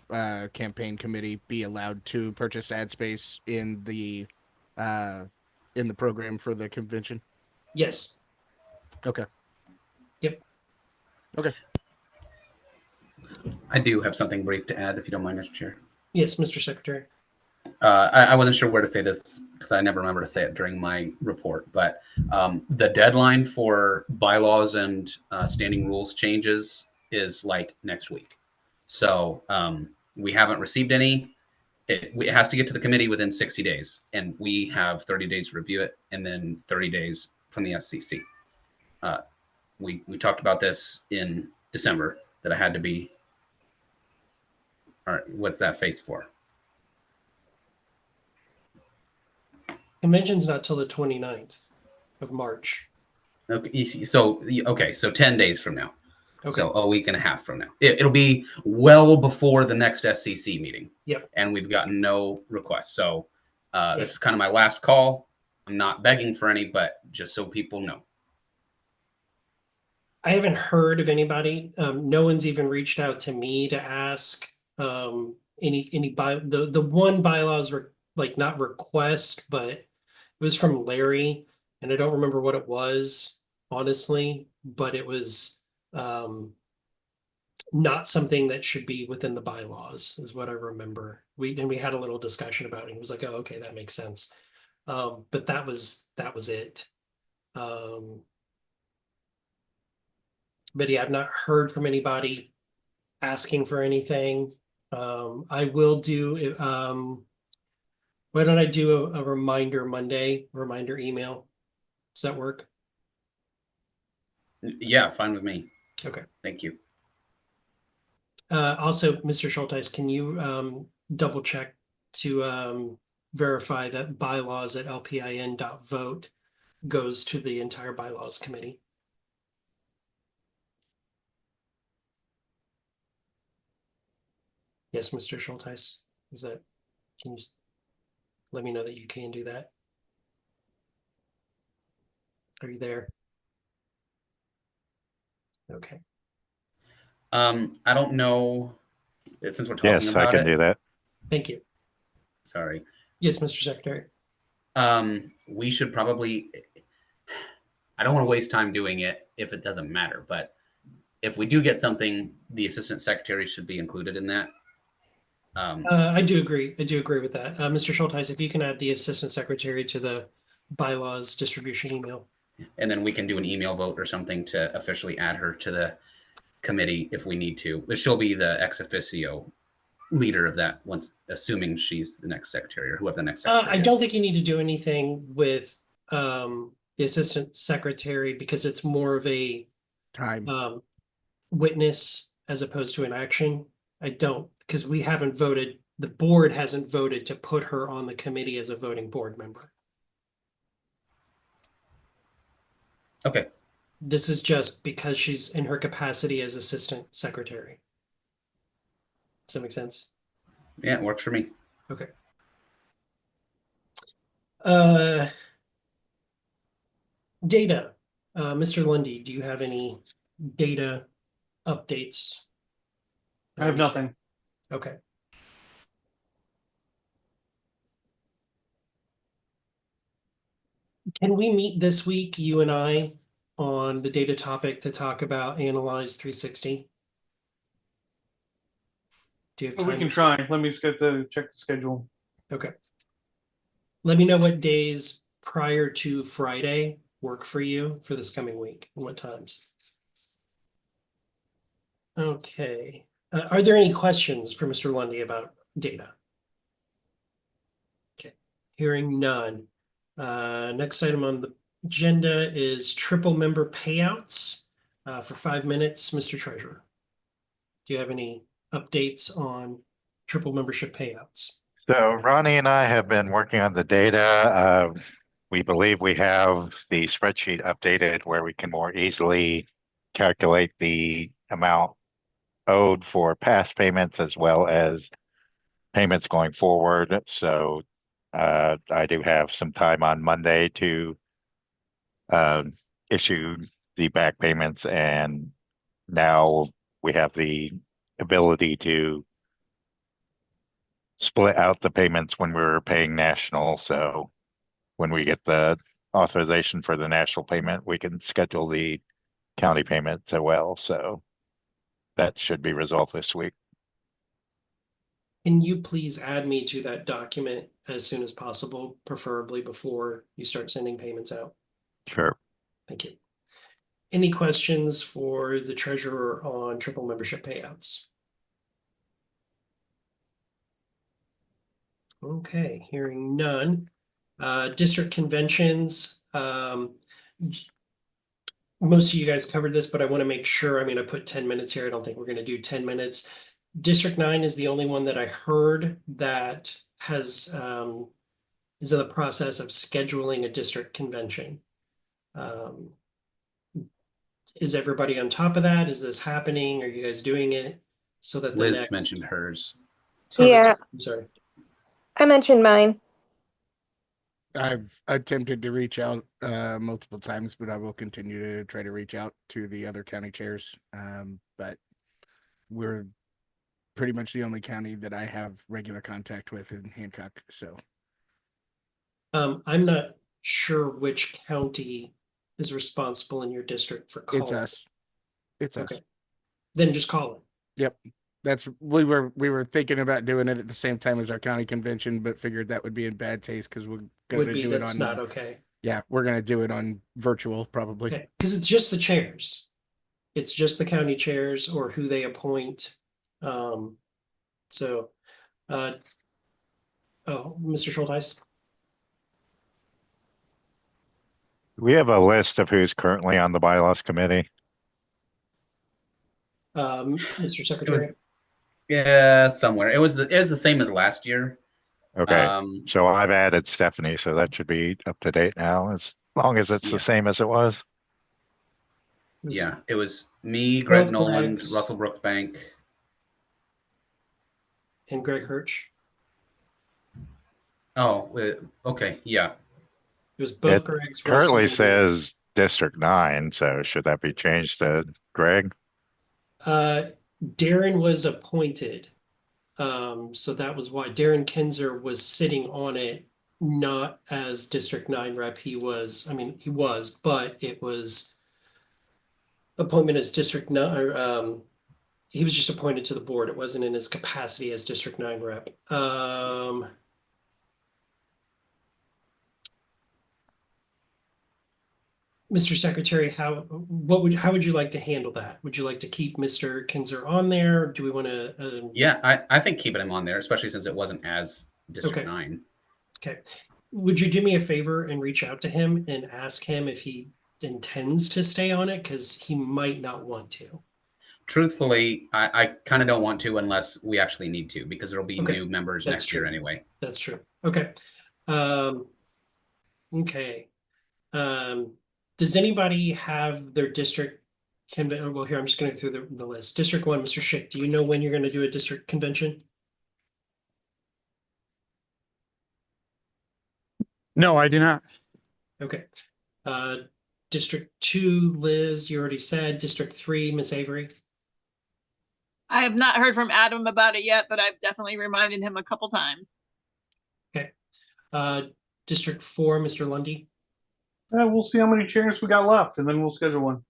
campaign committee be allowed to purchase ad space in the program for the convention? Yes. Okay. Yep. Okay. I do have something brief to add, if you don't mind, Mr. Chair. Yes, Mr. Secretary. I wasn't sure where to say this because I never remember to say it during my report, but the deadline for bylaws and standing rules changes is like next week. So we haven't received any. It has to get to the committee within 60 days, and we have 30 days to review it, and then 30 days from the SCC. We talked about this in December, that I had to be. All right, what's that face for? Convention's not till the 29th of March. Okay, so 10 days from now. Okay. So a week and a half from now. It'll be well before the next SCC meeting. Yep. And we've gotten no requests. So this is kind of my last call. I'm not begging for any, but just so people know. I haven't heard of anybody. No one's even reached out to me to ask the one bylaws were like not request, but it was from Larry, and I don't remember what it was, honestly, but it was not something that should be within the bylaws, is what I remember. We had a little discussion about it. He was like, "Oh, okay, that makes sense." But that was it. But yeah, I've not heard from anybody asking for anything. I will do, why don't I do a reminder Monday, reminder email? Does that work? Yeah, fine with me. Okay. Thank you. Also, Mr. Schulteis, can you double check to verify that bylaws at lpin.vote goes to the entire bylaws committee? Yes, Mr. Schulteis, can you let me know that you can do that? Are you there? Okay. I don't know, since we're talking about it. Yes, I can do that. Thank you. Sorry. Yes, Mr. Secretary. We should probably, I don't want to waste time doing it if it doesn't matter, but if we do get something, the assistant secretary should be included in that. I do agree. I do agree with that. Mr. Schulteis, if you can add the assistant secretary to the bylaws distribution email. And then we can do an email vote or something to officially add her to the committee if we need to. But she'll be the ex officio leader of that once, assuming she's the next secretary or whoever the next secretary I is. don't think you need to do anything with the assistant secretary because it's more of a time witness as opposed to an action. I don't, because we haven't voted, the board hasn't voted to put her on the committee as a voting board member. Okay. This is just because she's in her capacity as assistant secretary. Does that make sense? Yeah, it works for me. Okay. Data. Mr. Lundy, do you have any data updates? I have nothing. Okay. Can we meet this week, you and I, on the data topic to talk about Analyze 360? Do you have time? We can try. Let me just check the schedule. Okay. Let me know what days prior to Friday work for you for this coming week and what times. Okay. Are there any questions for Mr. Lundy about data? Okay. Hearing none. Next item on the agenda is triple member payouts for 5 minutes. Mr. Treasurer, do you have any updates on triple membership payouts? So Ronnie and I have been working on the data. We believe we have the spreadsheet updated where we can more easily calculate the amount owed for past payments as well as payments going forward. So I do have some time on Monday to issue the back payments, and now we have the ability to split out the payments when we're paying national. So when we get the authorization for the national payment, we can schedule the county payment as well. So that should be resolved this week. Can you please add me to that document as soon as possible, preferably before you start sending payments out? Sure. Thank you. Any questions for the treasurer on triple membership payouts? Okay, hearing none. District conventions. Most of you guys covered this, but I want to make sure. I mean, I put 10 minutes here. I don't think we're going to do 10 minutes. District 9 is the only one that I heard that has is in the process of scheduling a district convention. Is everybody on top of that? Is this happening? Are you guys doing it so that the Liz next mentioned hers. Yeah, I'm sorry. I mentioned mine. I've attempted to reach out multiple times, but I will continue to try to reach out to the other county chairs. But we're pretty much the only county that I have regular contact with in Hancock. So I'm not sure which county is responsible in your district for calling. it's us. It's Okay. us. Then just call it. Yep. That's we were thinking about doing it at the same time as our county convention, but figured that would be in bad taste because we're going to do it That's on. not okay. Yeah, we're going to do it on virtual probably. Okay, because it's just the chairs. It's just the county chairs or who they appoint. So, oh, Mr. Schulteis. We have a list of who's currently on the bylaws committee. Mr. Secretary. Yeah, somewhere. It was the same as last year. Okay. So I've added Stephanie, so that should be up to date now, as long as it's the same as it was. Yeah, it was me, Greg Both Noland, Gregs. Russell Brooksbank, And Greg Hirsch. Oh, okay, yeah. It was both It Gregs. currently Russell, says District 9, so should that be changed to Greg? Darren was appointed. So that was why Darren Kinzer was sitting on it, not as District 9 rep. He was, but it was appointment as District 9, or, he was just appointed to the board. It wasn't in his capacity as District 9 rep. Mr. Secretary, how would you like to handle that? Would you like to keep Mr. Kinzer on there? Do we want to? Yeah, I think keeping him on there, especially since it wasn't as District 9. Okay. Would you do me a favor and reach out to him and ask him if he intends to stay on it? Because he might not want to. Truthfully, I kind of don't want to unless we actually need to, because there'll be new members next year anyway. That's true. Okay. Okay. Does anybody have their district convention? Well, here, I'm just going through the list. District 1, Mr. Schick, do you know when you're going to do a district convention? No, I do not. Okay. District 2, Liz, you already said. District 3, Miss Avery. I have not heard from Adam about it yet, but I've definitely reminded him a couple times. Okay. District 4, Mr. Lundy. We'll see how many chairs we got left, and then we'll schedule one.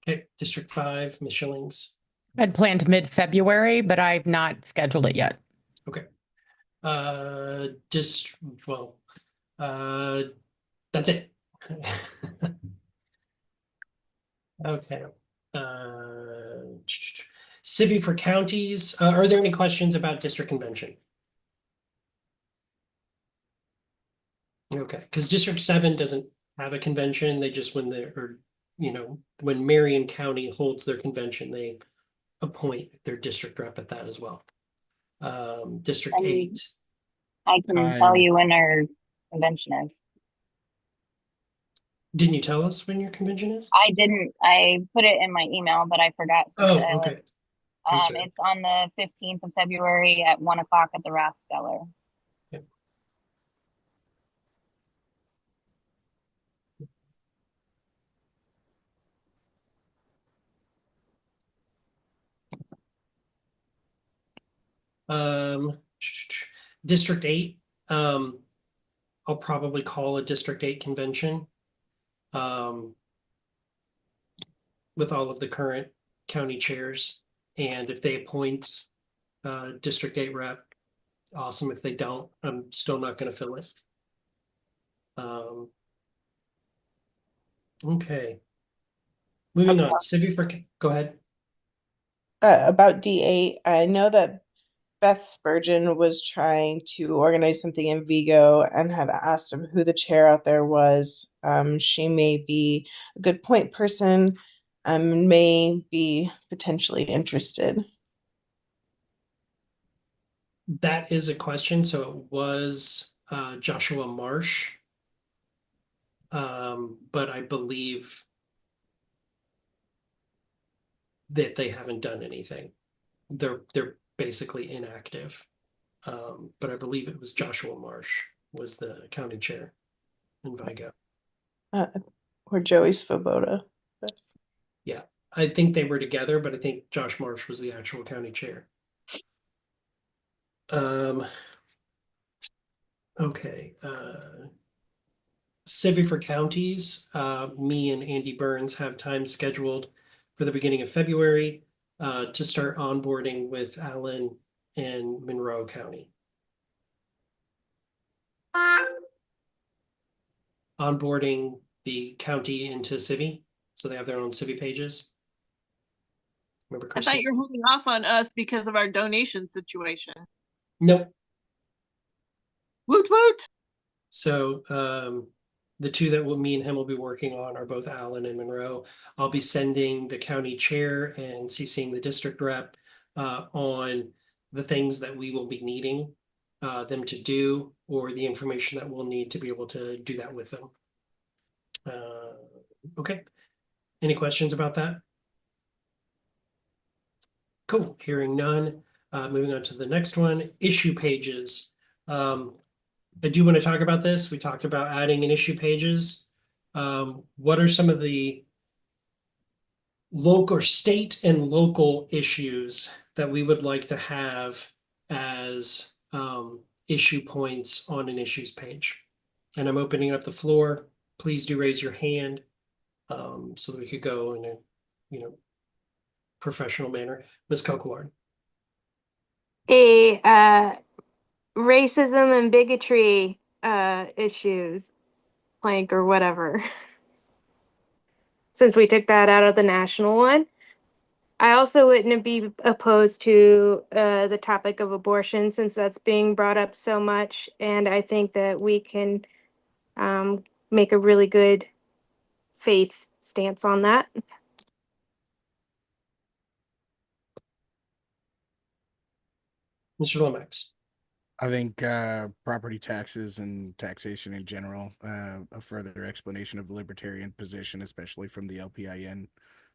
Okay. District 5, Ms. Schillings. I'd planned mid-February, but I've not scheduled it yet. Okay. That's it. Okay. Civi for counties. Are there any questions about district convention? Okay, because District 7 doesn't have a convention. They just, when they're, when Marion County holds their convention, they appoint their district rep at that as well. District 8. I can tell you when our convention is. Didn't you tell us when your convention is? I didn't. I put it in my email, but I forgot to Oh, say okay. it. It's on the 15th of February at 1 o'clock at the Rathskeller. District 8, I'll probably call a District 8 convention. With all of the current county chairs. And if they appoint District 8 rep, awesome. If they don't, I'm still not going to fill it. Okay. Moving on. Civi for, go ahead. About D8, I know that Beth Spurgeon was trying to organize something in Vigo and had asked him who the chair out there was. She may be a good point person, may be potentially interested. That is a question. So it was Joshua Marsh. But I believe that they haven't done anything. They're basically inactive. But I believe it was Joshua Marsh was the county chair in Vigo. Or Joey Svoboda. Yeah, I think they were together, but I think Josh Marsh was the actual county chair. Okay. Civi for counties. Me and Andy Burns have time scheduled for the beginning of February to start onboarding with Allen and Monroe County. Onboarding the county into Civi, so they have their own Civi pages. Remember, I thought you were holding off on us because of our donation situation. Nope. Woot woot. So the two that me and him will be working on are both Allen and Monroe. I'll be sending the county chair and CCing the district rep on the things that we will be needing them to do, or the information that we'll need to be able to do that with them. Okay. Any questions about that? Cool. Hearing none. Moving on to the next one, issue pages. I do want to talk about this. We talked about adding in issue pages. What are some of the local, state and local issues that we would like to have as issue points on an issues page? And I'm opening up the floor. Please do raise your hand so that we could go in a professional manner. Ms. Coquillard. Racism and bigotry issues, plank or whatever. Since we took that out of the national one. I also wouldn't be opposed to the topic of abortion, since that's being brought up so much. And I think that we can make a really good faith stance on that. Mr. Lomax. I think property taxes and taxation in general, a further explanation of the libertarian position, especially from the LPIN,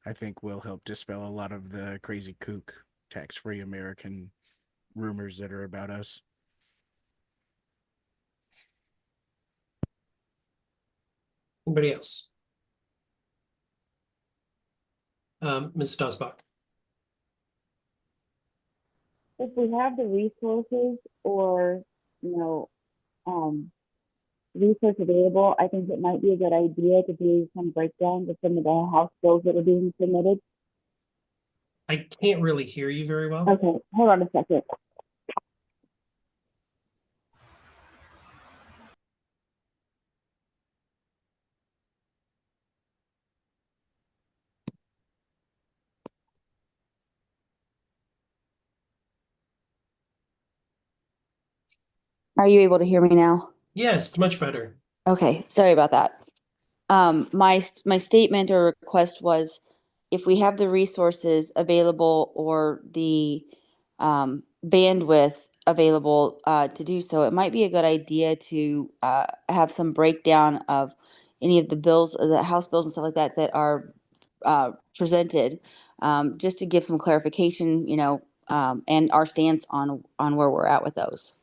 I think will help dispel a lot of the crazy kook tax-free American rumors that are about us. Anybody else? Ms. Dosbach. If we have the resources or, research available, I think it might be a good idea to do some breakdowns of some of the House bills that are being submitted. I can't really hear you very well. Okay, hold on a second. Are you able to hear me now? Yes, much better. Okay, sorry about that. My statement or request was, if we have the resources available or the bandwidth available to do so, it might be a good idea to have some breakdown of any of the bills, the House bills and stuff like that that are presented, just to give some clarification, and our stance on where we're at with those.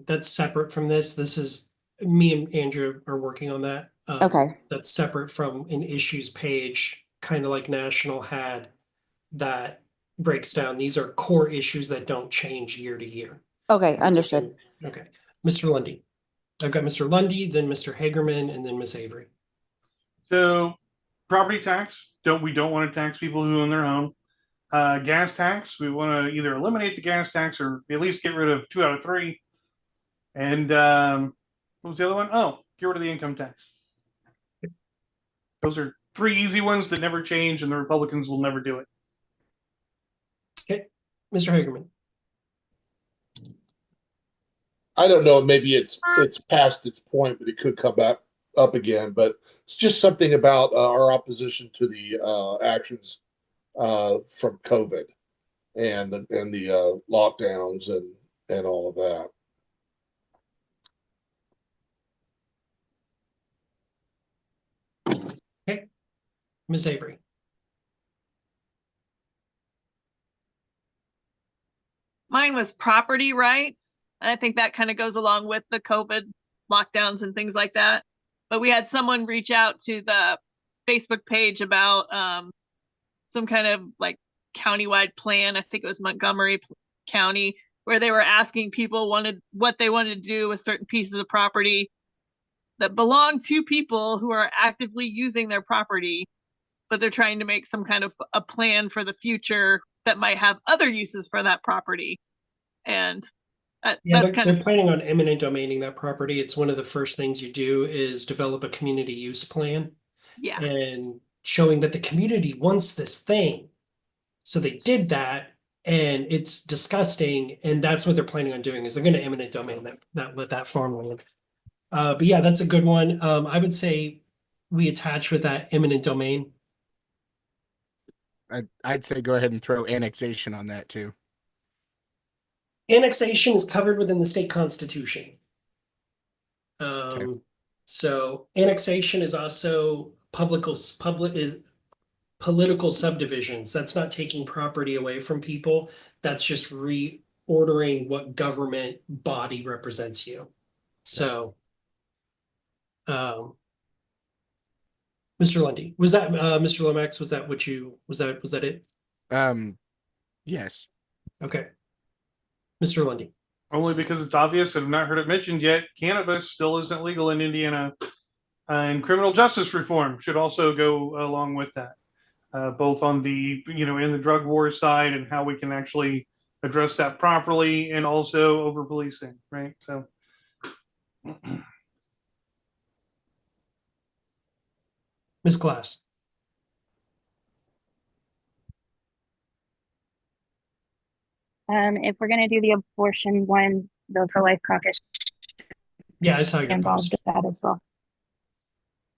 That's separate from this. This is me and Andrew are working on that. Okay. That's separate from an issues page, kind of like National had, that breaks down. These are core issues that don't change year to year. Okay, understood. Okay, Mr. Lundy. I've got Mr. Lundy, then Mr. Hagerman, and then Miss Avery. So, property tax, we don't want to tax people who own their home. Gas tax, we want to either eliminate the gas tax or at least get rid of 2 out of 3. And what was the other one? Oh, get rid of the income tax. Those are 3 easy ones that never change, and the Republicans will never do it. Okay, Mr. Hagerman. I don't know. Maybe it's past its point, but it could come back up again. But it's just something about our opposition to the actions from COVID and the lockdowns and all of that. Okay, Ms. Avery. Mine was property rights. And I think that kind of goes along with the COVID lockdowns and things like that. But we had someone reach out to the Facebook page about some kind of like countywide plan. I think it was Montgomery County, where they were asking people what they wanted to do with certain pieces of property that belong to people who are actively using their property, but they're trying to make some kind of a plan for the future that might have other uses for that property. And that's kind they're of planning on eminent domaining that property. It's one of the first things you do is develop a community use plan. Yeah. And showing that the community wants this thing. So they did that, and it's disgusting. And that's what they're planning on doing, is they're going to eminent domain that farmland. But yeah, that's a good one. I would say we attach with that eminent domain. I'd say go ahead and throw annexation on that too. Annexation is covered within the state constitution. So annexation is also political subdivisions. That's not taking property away from people. That's just reordering what government body represents you. So, Mr. Lundy, was that Mr. Lomax? Was that what you was that it? Yes. Okay. Mr. Lundy. Only because it's obvious, and I've not heard it mentioned yet, cannabis still isn't legal in Indiana. And criminal justice reform should also go along with that, both on the, in the drug war side and how we can actually address that properly, and also over policing, right? So. Ms. Glass. If we're going to do the abortion one, the pro-life caucus. Yeah, I saw your involved post. with that as well.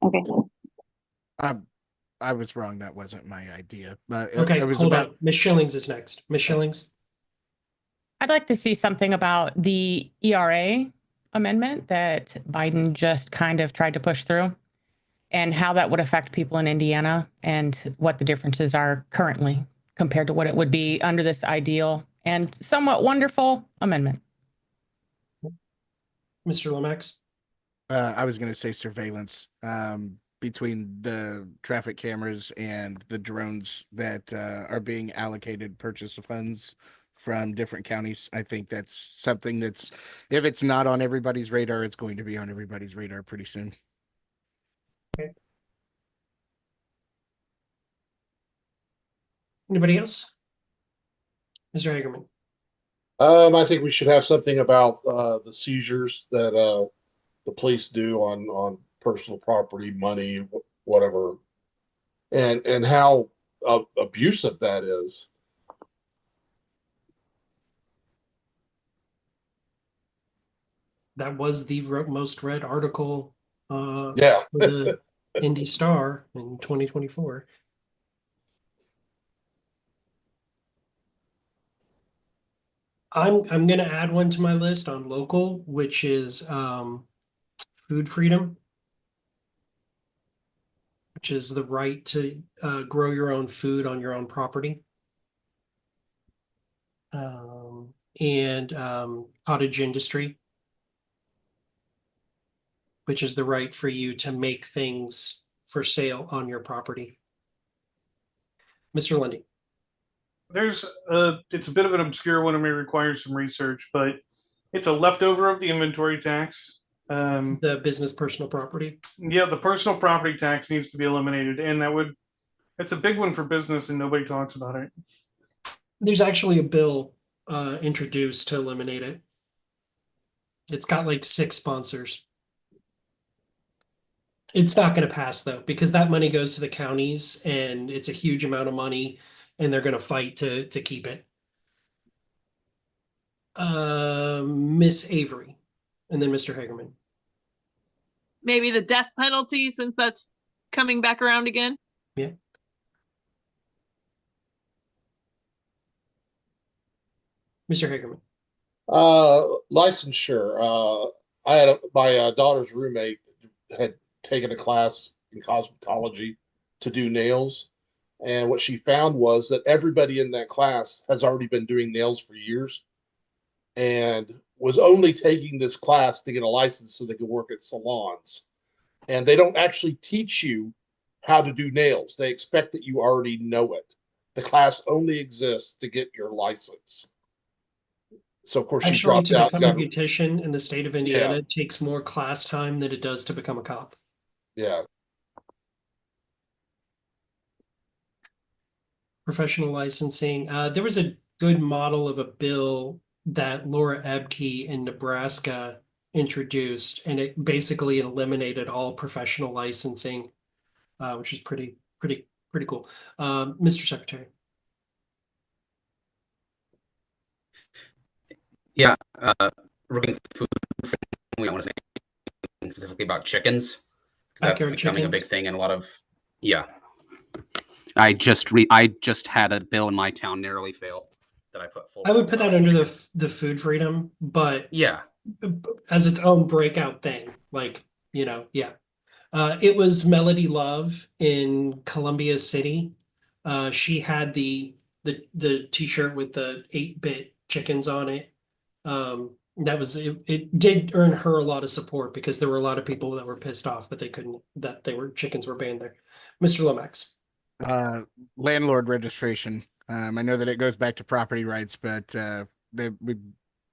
Okay. I was wrong. That wasn't my idea. But Okay, it was hold about on. Ms. Schillings is next. Ms. Schillings. I'd like to see something about the ERA amendment that Biden just kind of tried to push through, and how that would affect people in Indiana and what the differences are currently compared to what it would be under this ideal and somewhat wonderful amendment. Mr. Lomax. I was going to say surveillance between the traffic cameras and the drones that are being allocated purchase funds from different counties. I think that's something that's, if it's not on everybody's radar, it's going to be on everybody's radar pretty soon. Okay. Anybody else? Mr. Hagerman. I think we should have something about the seizures that the police do on personal property, money, whatever, and how abusive that is. that was the most read article Yeah. for the Indy Star in 2024. I'm going to add one to my list on local, which is food freedom, which is the right to grow your own food on your own property. And cottage industry, which is the right for you to make things for sale on your property. Mr. Lundy. There's it's a bit of an obscure one and may require some research, but it's a leftover of the inventory tax. The business personal property. Yeah, the personal property tax needs to be eliminated, and it's a big one for business, and nobody talks about it. There's actually a bill introduced to eliminate it. It's got like 6 sponsors. It's not going to pass though, because that money goes to the counties and it's a huge amount of money and they're going to fight to keep it. Miss Avery and then Mr. Hagerman. Maybe the death penalty, since that's coming back around again. Yeah. Mr. Hagerman. Licensure. I had my daughter's roommate had taken a class in cosmetology to do nails. And what she found was that everybody in that class has already been doing nails for years and was only taking this class to get a license so they could work at salons. And they don't actually teach you how to do nails. They expect that you already know it. The class only exists to get your license. So of course she Actually, dropped to out. become a beautician in the state of Indiana, Yeah. it takes more class time than it does to become a cop. Yeah. Professional licensing. There was a good model of a bill that Laura Ebke in Nebraska introduced, and it basically eliminated all professional licensing, which is pretty cool. Mr. Secretary. Yeah, regarding food, I want to say specifically about chickens, because that's Backyard becoming a big chickens. thing in a lot of. Yeah, I just had a bill in my town narrowly fail that I put forward. I would put that under the food freedom, but yeah, as its own breakout thing, like, yeah. It was Melody Love in Columbia City. She had the t-shirt with the 8-bit chickens on it. That was it did earn her a lot of support because there were a lot of people that were pissed off that chickens were banned there. Mr. Lomax. Landlord registration. I know that it goes back to property rights, but we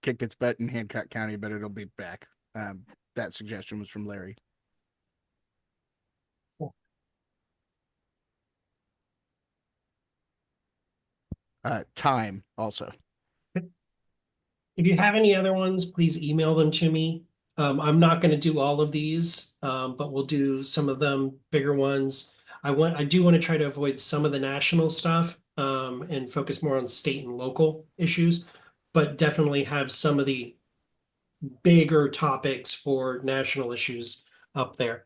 kicked its butt in Hancock County, but it'll be back. That suggestion was from Larry. Time also. If you have any other ones, please email them to me. I'm not going to do all of these, but we'll do some of them, bigger ones. I do want to try to avoid some of the national stuff and focus more on state and local issues, but definitely have some of the bigger topics for national issues up there.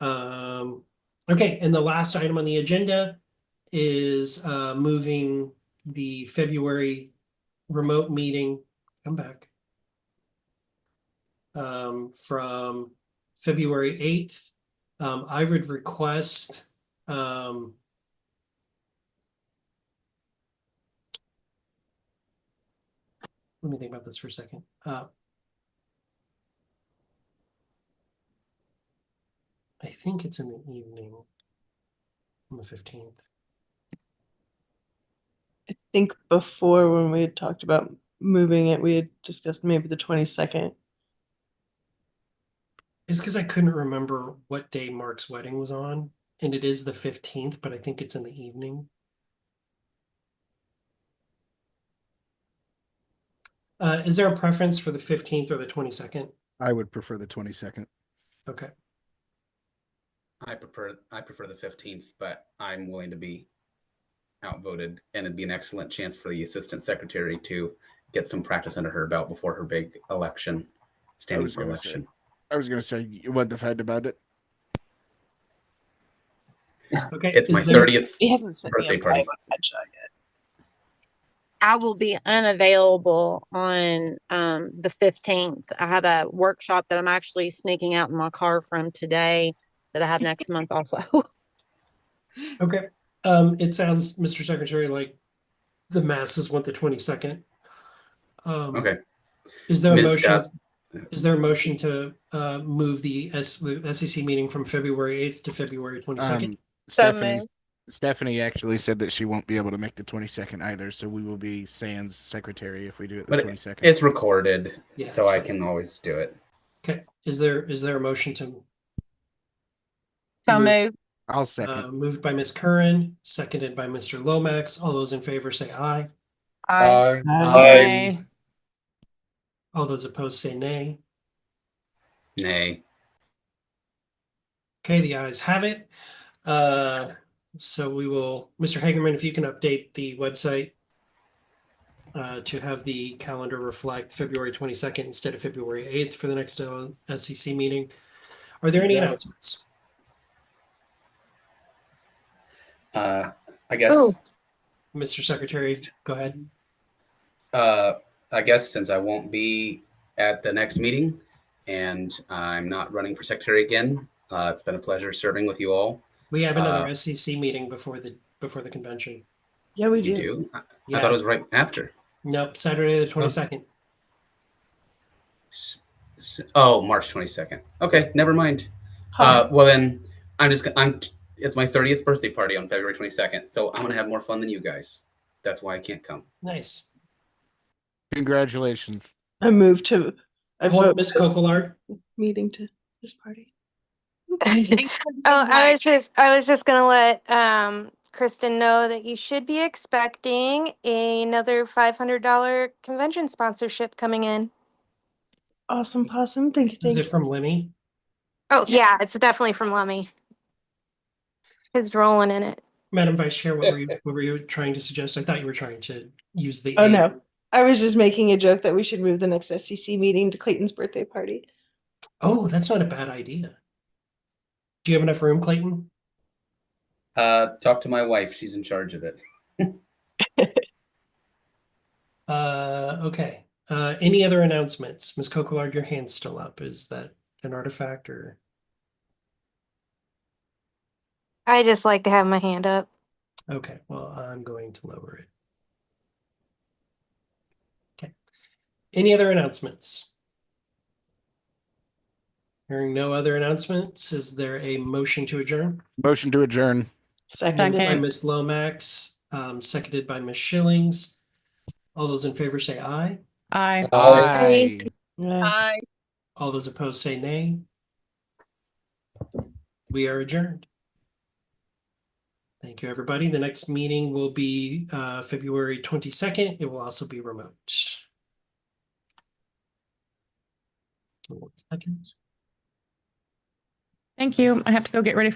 Okay, and the last item on the agenda is moving the February remote meeting. Come back. From February 8th. I would request let me think about this for a second. I think it's in the evening on the 15th. I think before, when we had talked about moving it, we had discussed maybe the 22nd. It's because I couldn't remember what day Mark's wedding was on, and it is the 15th, but I think it's in the evening. Is there a preference for the 15th or the 22nd? I would prefer the 22nd. Okay. I prefer the 15th, but I'm willing to be outvoted, and it'd be an excellent chance for the assistant secretary to get some practice under her belt before her big election. standing for election. I was going to say you wouldn't have had about it. Okay. It's my there- 30th He hasn't sent me a birthday party. private headshot yet. I will be unavailable on the 15th. I have a workshop that I'm actually sneaking out in my car from today that I have next month also. Okay. It sounds, Mr. Secretary, like the masses want the 22nd. Okay. Is there a Ms. motion? Jas- Is there a motion to move the SCC meeting from February 8th to February 22nd? Stephanie actually said that she won't be able to make the 22nd either, so we will be sans secretary if we do it the But 22nd. it's recorded, Yeah, so it's I fine. can always do it. Okay. Is there a motion to So move. I'll second. Moved by Ms. Curran, seconded by Mr. Lomax. All those in favor say aye. Aye. Aye. All those opposed say nay. Nay. Okay, the ayes have it. So we will, Mr. Hagerman, if you can update the website to have the calendar reflect February 22nd instead of February 8th for the next SCC meeting. Are there any announcements? I guess. Mr. Secretary, go ahead. I guess since I won't be at the next meeting and I'm not running for secretary again, it's been a pleasure serving with you all. We have another SCC meeting before the convention. Yeah, we You do. do? I thought it was right after. Nope, Saturday the 22nd. Oh, March 22nd. Okay, never mind. Huh. Well then, it's my 30th birthday party on February 22nd, so I'm gonna have more fun than you guys. That's why I can't come. Nice. Congratulations. I moved to Hold Ms. Coquillard. meeting to this party. I was just gonna let Kristen know that you should be expecting another $500 convention sponsorship coming in. Awesome possum. Thank you. Is it from Lemmy? Oh yeah, it's definitely from Lummy. It's rolling in it. Madam Vice Chair, what were you trying to suggest? I thought you were trying to use the Oh no. I was just making a joke that we should move the next SCC meeting to Clayton's birthday party. Oh, that's not a bad idea. Do you have enough room, Clayton? Talk to my wife. She's in charge of it. Okay. Any other announcements? Ms. Coquillard, your hand's still up. Is that an artifact or? I just like to have my hand up. Okay, well, I'm going to lower it. Okay. Any other announcements? Hearing no other announcements, is there a motion to adjourn? Motion to adjourn. Moved by Second. Ms. Lomax, seconded by Ms. Schillings. All those in favor say aye. Aye. Aye. Aye. All those opposed say nay. We are adjourned. Thank you, everybody. The next meeting will be February 22nd. It will also be remote. 1 second. Thank you. I have to go get ready for